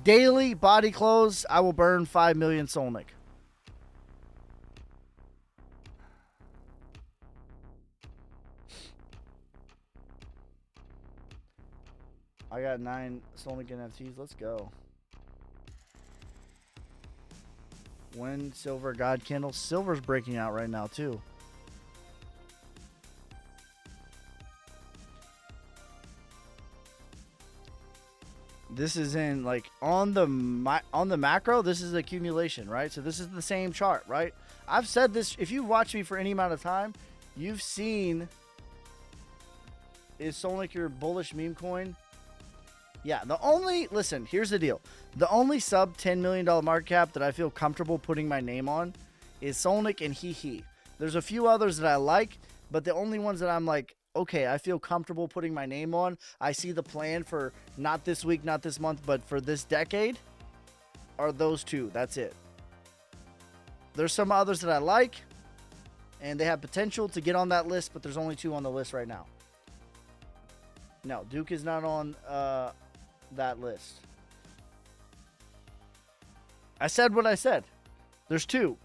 Daily body close, I will burn 5 million Solnic. I got 9 Solnic NFTs. Let's go. When silver god candle. Silver's breaking out right now too. This is in like on the macro. This is accumulation, right? So this is the same chart, right? I've said this. If you've watched me for any amount of time, you've seen. Is Solnic your bullish meme coin? Yeah. Listen. Here's the deal. The only sub $10 million market cap that I feel comfortable putting my name on is Solnic and Hehe. There's a few others that I like, but the only ones that I'm like, okay, I feel comfortable putting my name on. I see the plan for not this week, not this month, but for this decade are those two. That's it. There's some others that I like, and they have potential to get on that list, but there's only 2 on the list right now. No, Duke is not on that list. I said what I said. There's 2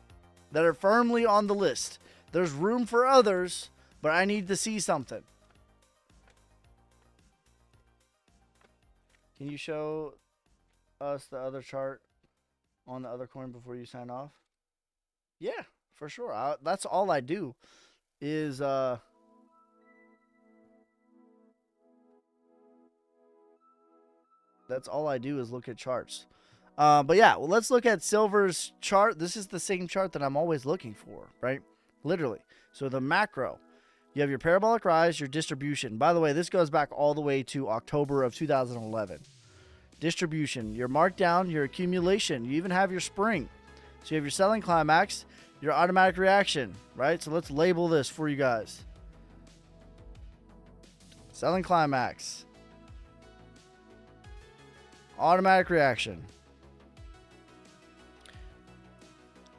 that are firmly on the list. There's room for others, but I need to see something. Can you show us the other chart on the other coin before you sign off? Yeah, for sure. That's all I do is that's all I do is look at charts. But yeah, well, let's look at silver's chart. This is the same chart that I'm always looking for, right? Literally. So the macro, you have your parabolic rise, your distribution. By the way, this goes back all the way to October of 2011. Distribution, your markdown, your accumulation. You even have your spring. So you have your selling climax, your automatic reaction, right? So let's label this for you guys. Selling climax. Automatic reaction.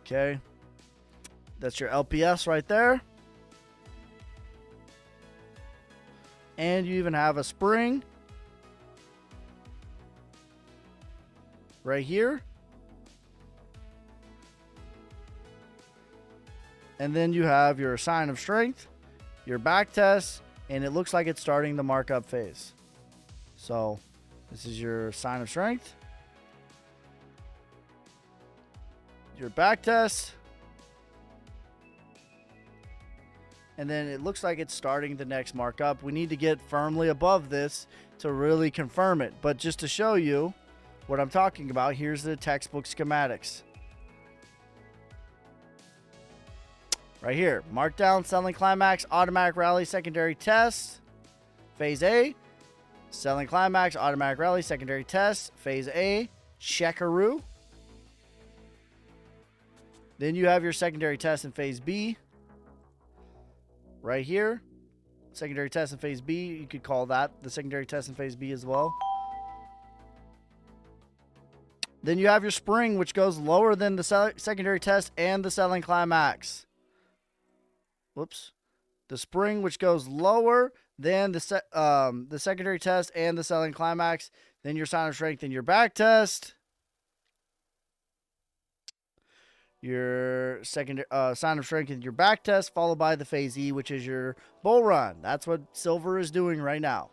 Okay. That's your LPS right there. And you even have a spring right here. And then you have your sign of strength, your back test, and it looks like it's starting the markup phase. So this is your sign of strength, your back test, and then it looks like it's starting the next markup. We need to get firmly above this to really confirm it. But just to show you what I'm talking about, here's the textbook schematics. Right here, markdown, selling climax, automatic rally, secondary test, phase A, selling climax, automatic rally, secondary test, phase A, checkaroo. Then you have your secondary test in phase B. Right here, secondary test in phase B. You could call that the secondary test in phase B as well. Then you have your spring, which goes lower than the secondary test and the selling climax. Whoops. The spring, which goes lower than the secondary test and the selling climax. Then your sign of strength and your back test. Your second sign of strength and your back test, followed by the phase E, which is your bull run. That's what silver is doing right now.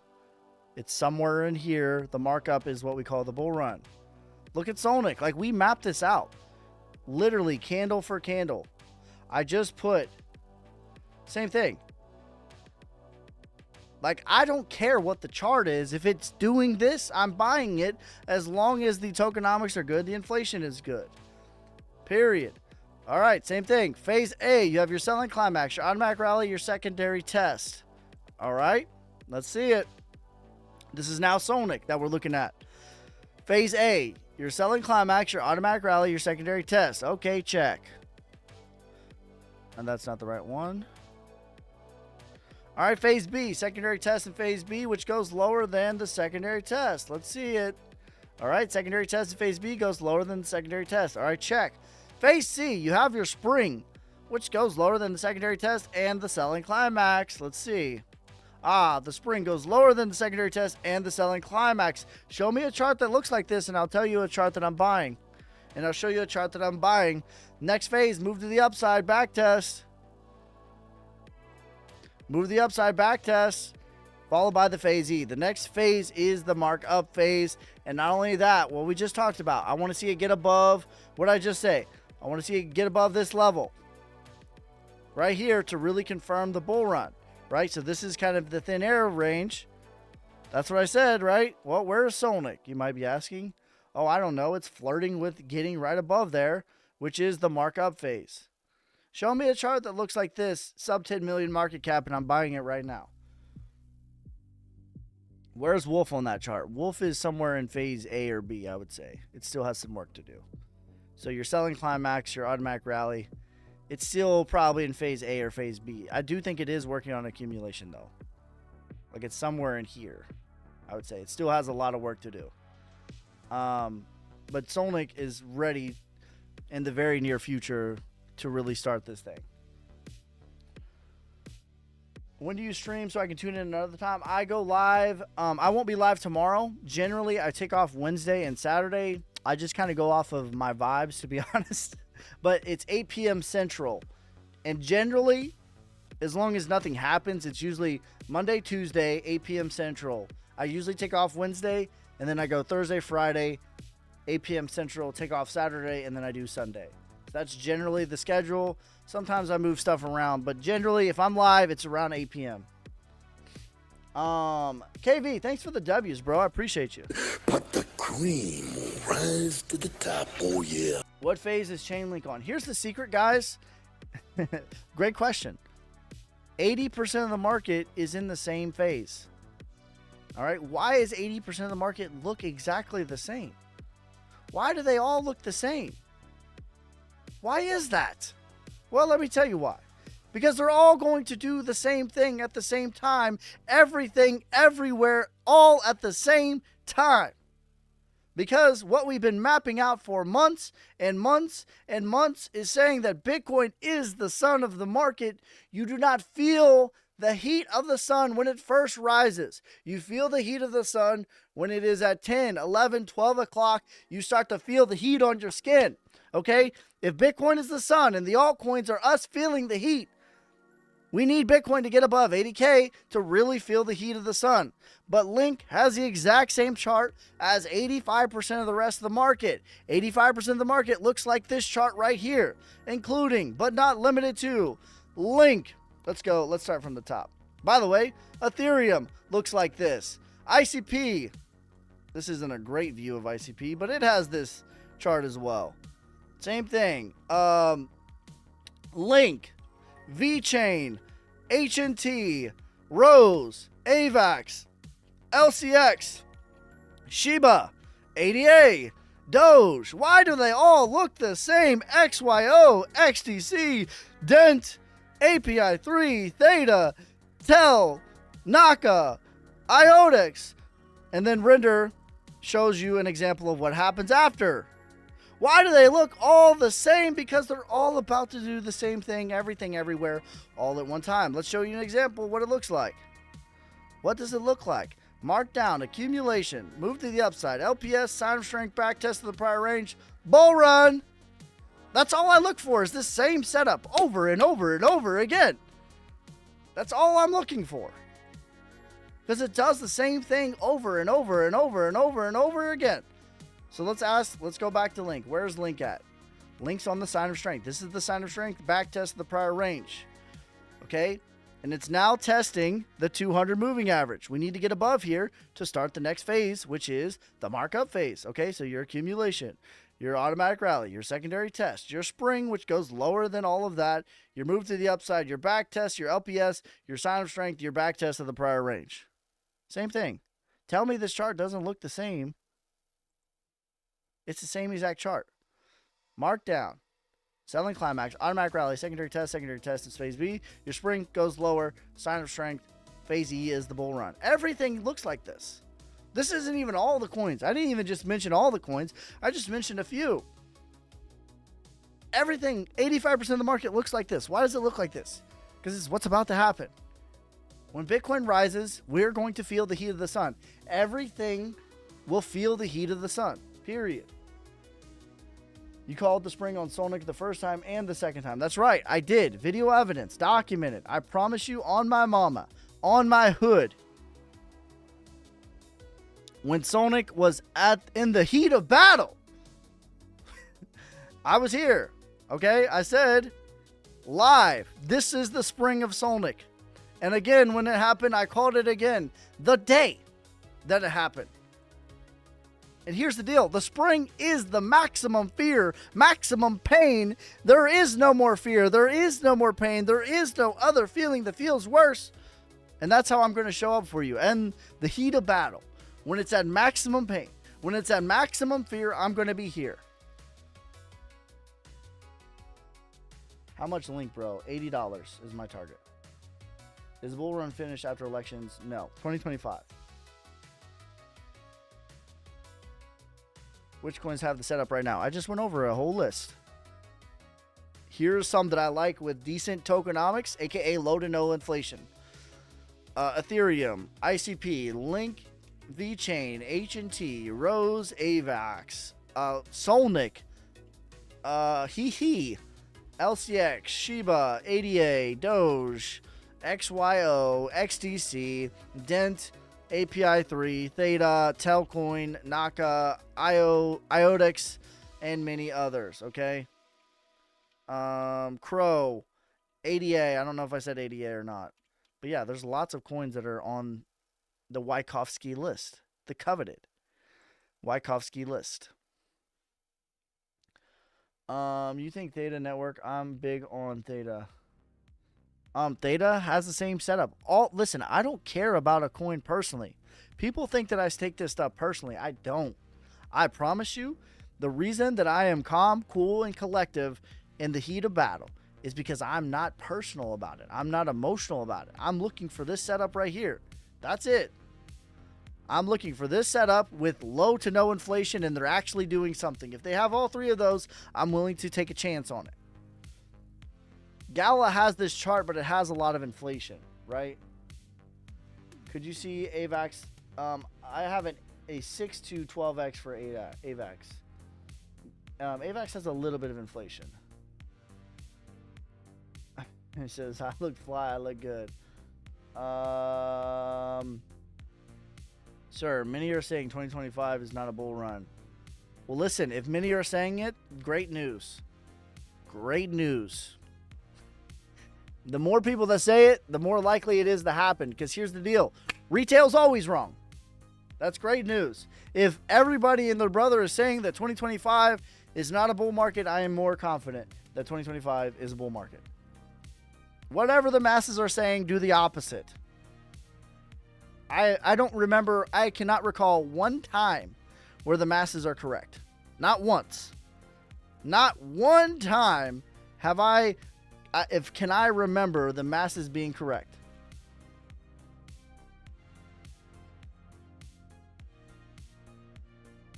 It's somewhere in here. The markup is what we call the bull run. Look at Solnic. Like, we mapped this out. Literally, candle for candle. I just put... Same thing. Like, I don't care what the chart is. If it's doing this, I'm buying it as long as the tokenomics are good, the inflation is good. Period. All right, same thing. Phase A, you have your selling climax, your automatic rally, your secondary test. All right, let's see it. This is now Solnic that we're looking at. Phase A, your selling climax, your automatic rally, your secondary test. Okay, check. And that's not the right one. All right, phase B, secondary test in phase B, which goes lower than the secondary test. Let's see it. All right, secondary test in phase B goes lower than the secondary test. All right, check. Phase C, you have your spring, which goes lower than the secondary test and the selling climax. Let's see. Ah, the spring goes lower than the secondary test and the selling climax. Show me a chart that looks like this, and I'll tell you a chart that I'm buying. And I'll show you a chart that I'm buying. Next phase, move to the upside, back test. Move to the upside, back test, followed by the phase E. The next phase is the markup phase. And not only that, what we just talked about, I want to see it get above, what did I just say? I want to see it get above this level right here to really confirm the bull run, right? So this is kind of the thin air range. That's what I said, right? Well, where is Solnic? You might be asking. Oh, I don't know. It's flirting with getting right above there, which is the markup phase. Show me a chart that looks like this, sub 10 million market cap, and I'm buying it right now. Where's Wolf on that chart? Wolf is somewhere in phase A or B, I would say. It still has some work to do. So your selling climax, your automatic rally, it's still probably in phase A or phase B. I do think it is working on accumulation, though. Like, it's somewhere in here, I would say. It still has a lot of work to do. But Solnic is ready in the very near future to really start this thing. When do you stream so I can tune in another time? I go live. I won't be live tomorrow. Generally, I take off Wednesday and Saturday. I just kind of go off of my vibes, to be honest. But it's 8 p.m. Central. And generally, as long as nothing happens, it's usually Monday, Tuesday, 8 p.m. Central. I usually take off Wednesday, and then I go Thursday, Friday, 8 p.m. Central, take off Saturday, and then I do Sunday. That's generally the schedule. Sometimes I move stuff around, but generally, if I'm live, it's around 8 p.m. KV, thanks for the W's, bro. I appreciate you. But the cream will rise to the top, oh yeah. What phase is Chainlink on? Here's the secret, guys. Great question. 80% of the market is in the same phase. All right. Why is 80% of the market look exactly the same? Why do they all look the same? Why is that? Well, let me tell you why. Because they're all going to do the same thing at the same time. Everything, everywhere, all at the same time. Because what we've been mapping out for months and months and months is saying that Bitcoin is the sun of the market. You do not feel the heat of the sun when it first rises. You feel the heat of the sun when it is at 10, 11, 12 o'clock. You start to feel the heat on your skin. Okay? If Bitcoin is the sun and the altcoins are us feeling the heat, we need Bitcoin to get above 80K to really feel the heat of the sun. But Link has the exact same chart as 85% of the rest of the market. 85% of the market looks like this chart right here, including, but not limited to, Link. Let's go. Let's start from the top. By the way, Ethereum looks like this. ICP. This isn't a great view of ICP, but it has this chart as well. Same thing. Link, VeChain, HNT, Rose, AVAX, LCX, Shiba, ADA, Doge. Why do they all look the same? XYO, XTC, Dent, API3, Theta, Tel, Naka, IOTX. And then Render shows you an example of what happens after. Why do they look all the same? Because they're all about to do the same thing, everything, everywhere, all at one time. Let's show you an example of what it looks like. What does it look like? Markdown, accumulation, move to the upside, LPS, sign of strength, back test of the prior range, bull run. That's all I look for is this same setup over and over and over again. That's all I'm looking for. Because it does the same thing over and over and over and over and over again. So let's go back to Link. Where's Link at? Link's on the sign of strength. This is the sign of strength, back test of the prior range. Okay? And it's now testing the 200 moving average. We need to get above here to start the next phase, which is the markup phase. Okay? So your accumulation, your automatic rally, your secondary test, your spring, which goes lower than all of that, your move to the upside, your back test, your LPS, your sign of strength, your back test of the prior range. Same thing. Tell me this chart doesn't look the same. It's the same exact chart. Markdown, selling climax, automatic rally, secondary test is phase B. Your spring goes lower, sign of strength, phase E is the bull run. Everything looks like this. This isn't even all the coins. I didn't even just mention all the coins. I just mentioned a few. Everything, 85% of the market looks like this. Why does it look like this? Because it's what's about to happen. When Bitcoin rises, we're going to feel the heat of the sun. Everything will feel the heat of the sun, period. You called the spring on Solnik the first time and the second time. That's right, I did. Video evidence, documented. I promise you on my mama, on my hood. When Solnik was in the heat of battle, I was here, okay? I said, live, this is the spring of Solnik. And again, when it happened, I called it again, the day that it happened. And here's the deal. The spring is the maximum fear, maximum pain. There is no more fear. There is no more pain. There is no other feeling that feels worse. And that's how I'm going to show up for you. And the heat of battle, when it's at maximum pain, when it's at maximum fear, I'm going to be here. How much Link, bro? $80 is my target. Is the bull run finished after elections? No. 2025. Which coins have the setup right now? I just went over a whole list. Here's some that I like with decent tokenomics, aka low to no inflation. Ethereum, ICP, Link, VeChain, HNT, Rose, AVAX, Solnik, LCX, Shiba, ADA, Doge, XYO, XDC, Dent, API 3, Theta, Telcoin, Naka, IODEX, and many others. Okay. Crow, ADA. I don't know if I said ADA or not, but yeah, there's lots of coins that are on the Wyckoffsky list, the coveted Wyckoffsky list. You think Theta Network? I'm big on Theta. Theta has the same setup. Listen, I don't care about a coin personally. People think that I take this stuff personally. I don't. I promise you, the reason that I am calm, cool, and collective in the heat of battle is because I'm not personal about it. I'm not emotional about it. I'm looking for this setup right here. That's it. I'm looking for this setup with low to no inflation, and they're actually doing something. If they have all three of those, I'm willing to take a chance on it. Gala has this chart, but it has a lot of inflation, right? Could you see AVAX? I have a 6 to 12x for AVAX. AVAX has a little bit of inflation. It says, I look fly, I look good. Sir, many are saying 2025 is not a bull run. Well, listen, if many are saying it, great news. Great news. The more people that say it, the more likely it is to happen. Because here's the deal. Retail's always wrong. That's great news. If everybody and their brother is saying that 2025 is not a bull market, I am more confident that 2025 is a bull market. Whatever the masses are saying, do the opposite. I don't remember, I cannot recall one time where the masses are correct. Not once. Not one time have can I remember the masses being correct.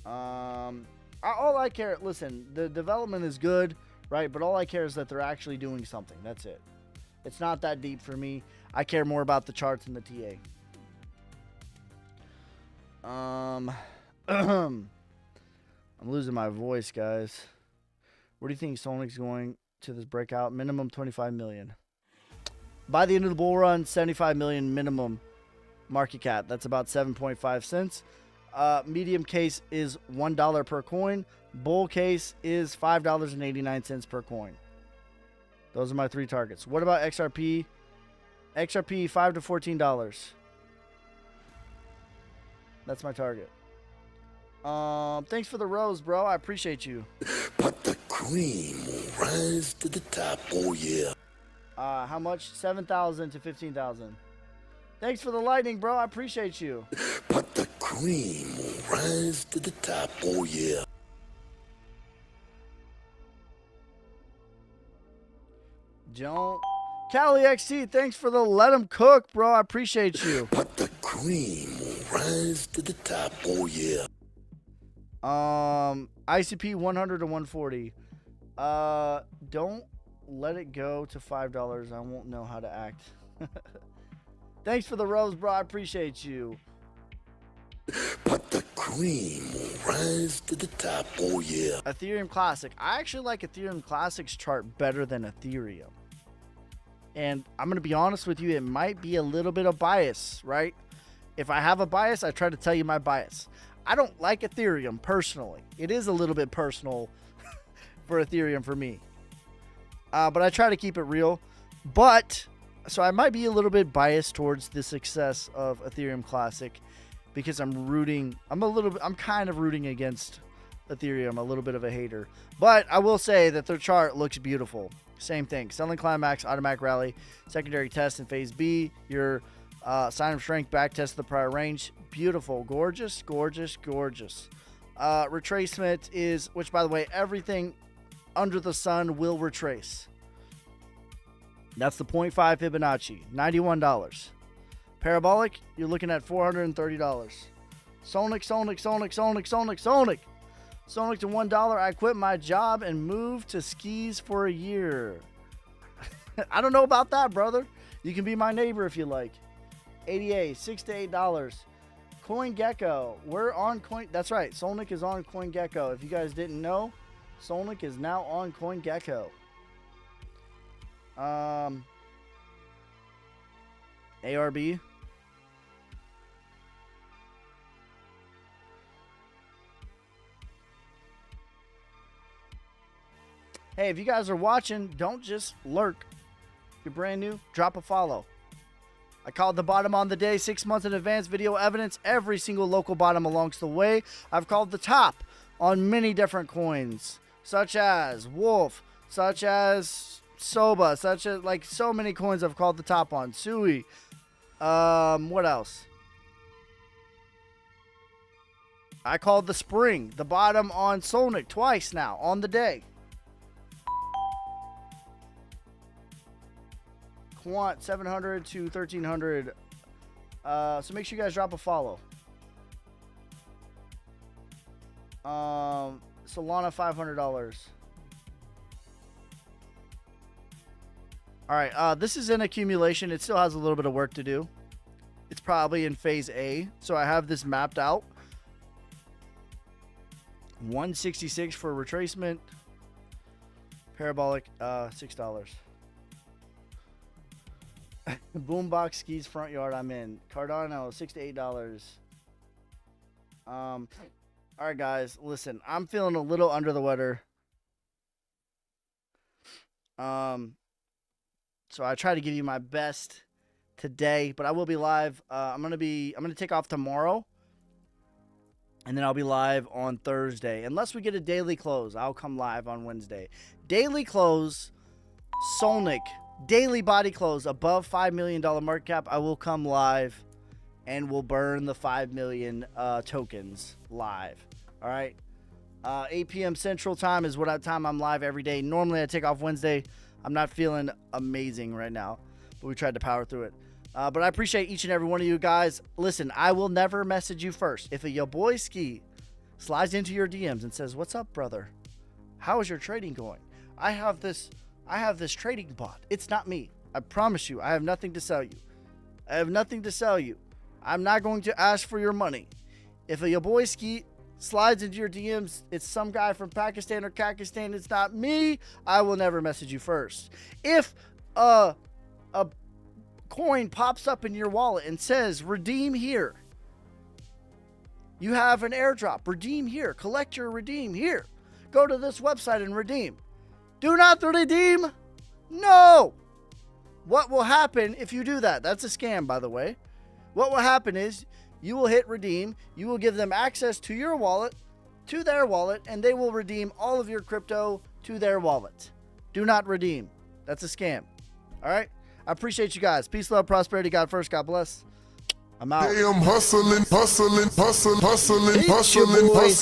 All I care, listen, the development is good, right? But all I care is that they're actually doing something. That's it. It's not that deep for me. I care more about the charts and the TA. I'm losing my voice, guys. Where do you think Sonic's going to this breakout? Minimum 25 million. By the end of the bull run, 75 million minimum market cap. That's about 7.5 cents. Medium case is $1 per coin. Bull case is $5.89 per coin. Those are my three targets. What about XRP? XRP $5 to $14. That's my target. Thanks for the rose, bro. I appreciate you. But the cream will rise to the top, oh yeah. How much? 7,000 to 15,000. Thanks for the lightning, bro. I appreciate you. But the cream will rise to the top, oh yeah. Don't. Cali XT, thanks for the let 'em cook, bro. I appreciate you. But the cream will rise to the top, oh yeah. ICP 100 to 140. Don't let it go to $5. I won't know how to act. Thanks for the rose, bro. I appreciate you. But the cream will rise to the top, oh yeah. Ethereum Classic. I actually like Ethereum Classic's chart better than Ethereum. And I'm going to be honest with you, it might be a little bit of bias, right? If I have a bias, I try to tell you my bias. I don't like Ethereum personally. It is a little bit personal for Ethereum for me. But I try to keep it real. So I might be a little bit biased towards the success of Ethereum Classic because I'm kind of rooting against Ethereum, a little bit of a hater. But I will say that their chart looks beautiful. Same thing. Selling climax, automatic rally, secondary test in phase B. Your sign of strength back test of the prior range. Beautiful. Gorgeous, gorgeous, gorgeous. Retracement is, which by the way, everything under the sun will retrace. That's the 0.5 Fibonacci. $91. Parabolic, you're looking at $430. Sonic. Sonic to $1. I quit my job and moved to skis for a year. I don't know about that, brother. You can be my neighbor if you like. ADA, $6 to $8. CoinGecko, we're on Coin. That's right. Solnick is on CoinGecko. If you guys didn't know, Solnick is now on CoinGecko. ARB. Hey, if you guys are watching, don't just lurk. If you're brand new, drop a follow. I called the bottom on the day 6 months in advance, video evidence, every single local bottom along the way. I've called the top on many different coins, such as Wolf, such as Soba, such as like so many coins I've called the top on. Sui. What else? I called the spring, the bottom on Solnic twice now on the day. Quant 700 to 1300. So make sure you guys drop a follow. Solana $500. All right, this is in accumulation. It still has a little bit of work to do. It's probably in phase A, so I have this mapped out. 166 for retracement. Parabolic, $6. Boombox skis front yard. I'm in. Cardano, $6 to $8. All right, guys. Listen, I'm feeling a little under the weather. So I try to give you my best today, but I will be live. I'm gonna take off tomorrow, and then I'll be live on Thursday. Unless we get a daily close, I'll come live on Wednesday. Daily close, Solnic. Daily body close above $5 million market cap. I will come live, and we'll burn the 5 million tokens live. All right. 8 p.m. Central Time is what time I'm live every day. Normally I take off Wednesday. I'm not feeling amazing right now, but we tried to power through it. But I appreciate each and every one of you guys. Listen, I will never message you first. If a yo boy ski slides into your DMs and says, "What's up, brother? How is your trading going? I have this trading bot." It's not me. I promise you, I have nothing to sell you. I have nothing to sell you. I'm not going to ask for your money. If a yo boy ski slides into your DMs, it's some guy from Pakistan or Kakistan, it's not me, I will never message you first. If a coin pops up in your wallet and says, "Redeem here," you have an airdrop, redeem here, collect your redeem here, go to this website and redeem. Do not redeem. No. What will happen if you do that? That's a scam, by the way. What will happen is you will hit redeem. You will give them access to your wallet, to their wallet, and they will redeem all of your crypto to their wallet. Do not redeem. That's a scam. All right? I appreciate you guys. Peace, love, prosperity. God first. God bless. I'm out. Hey, I'm hustling, hustling, hustling, hustling, Hit your hustling, boys. hustling.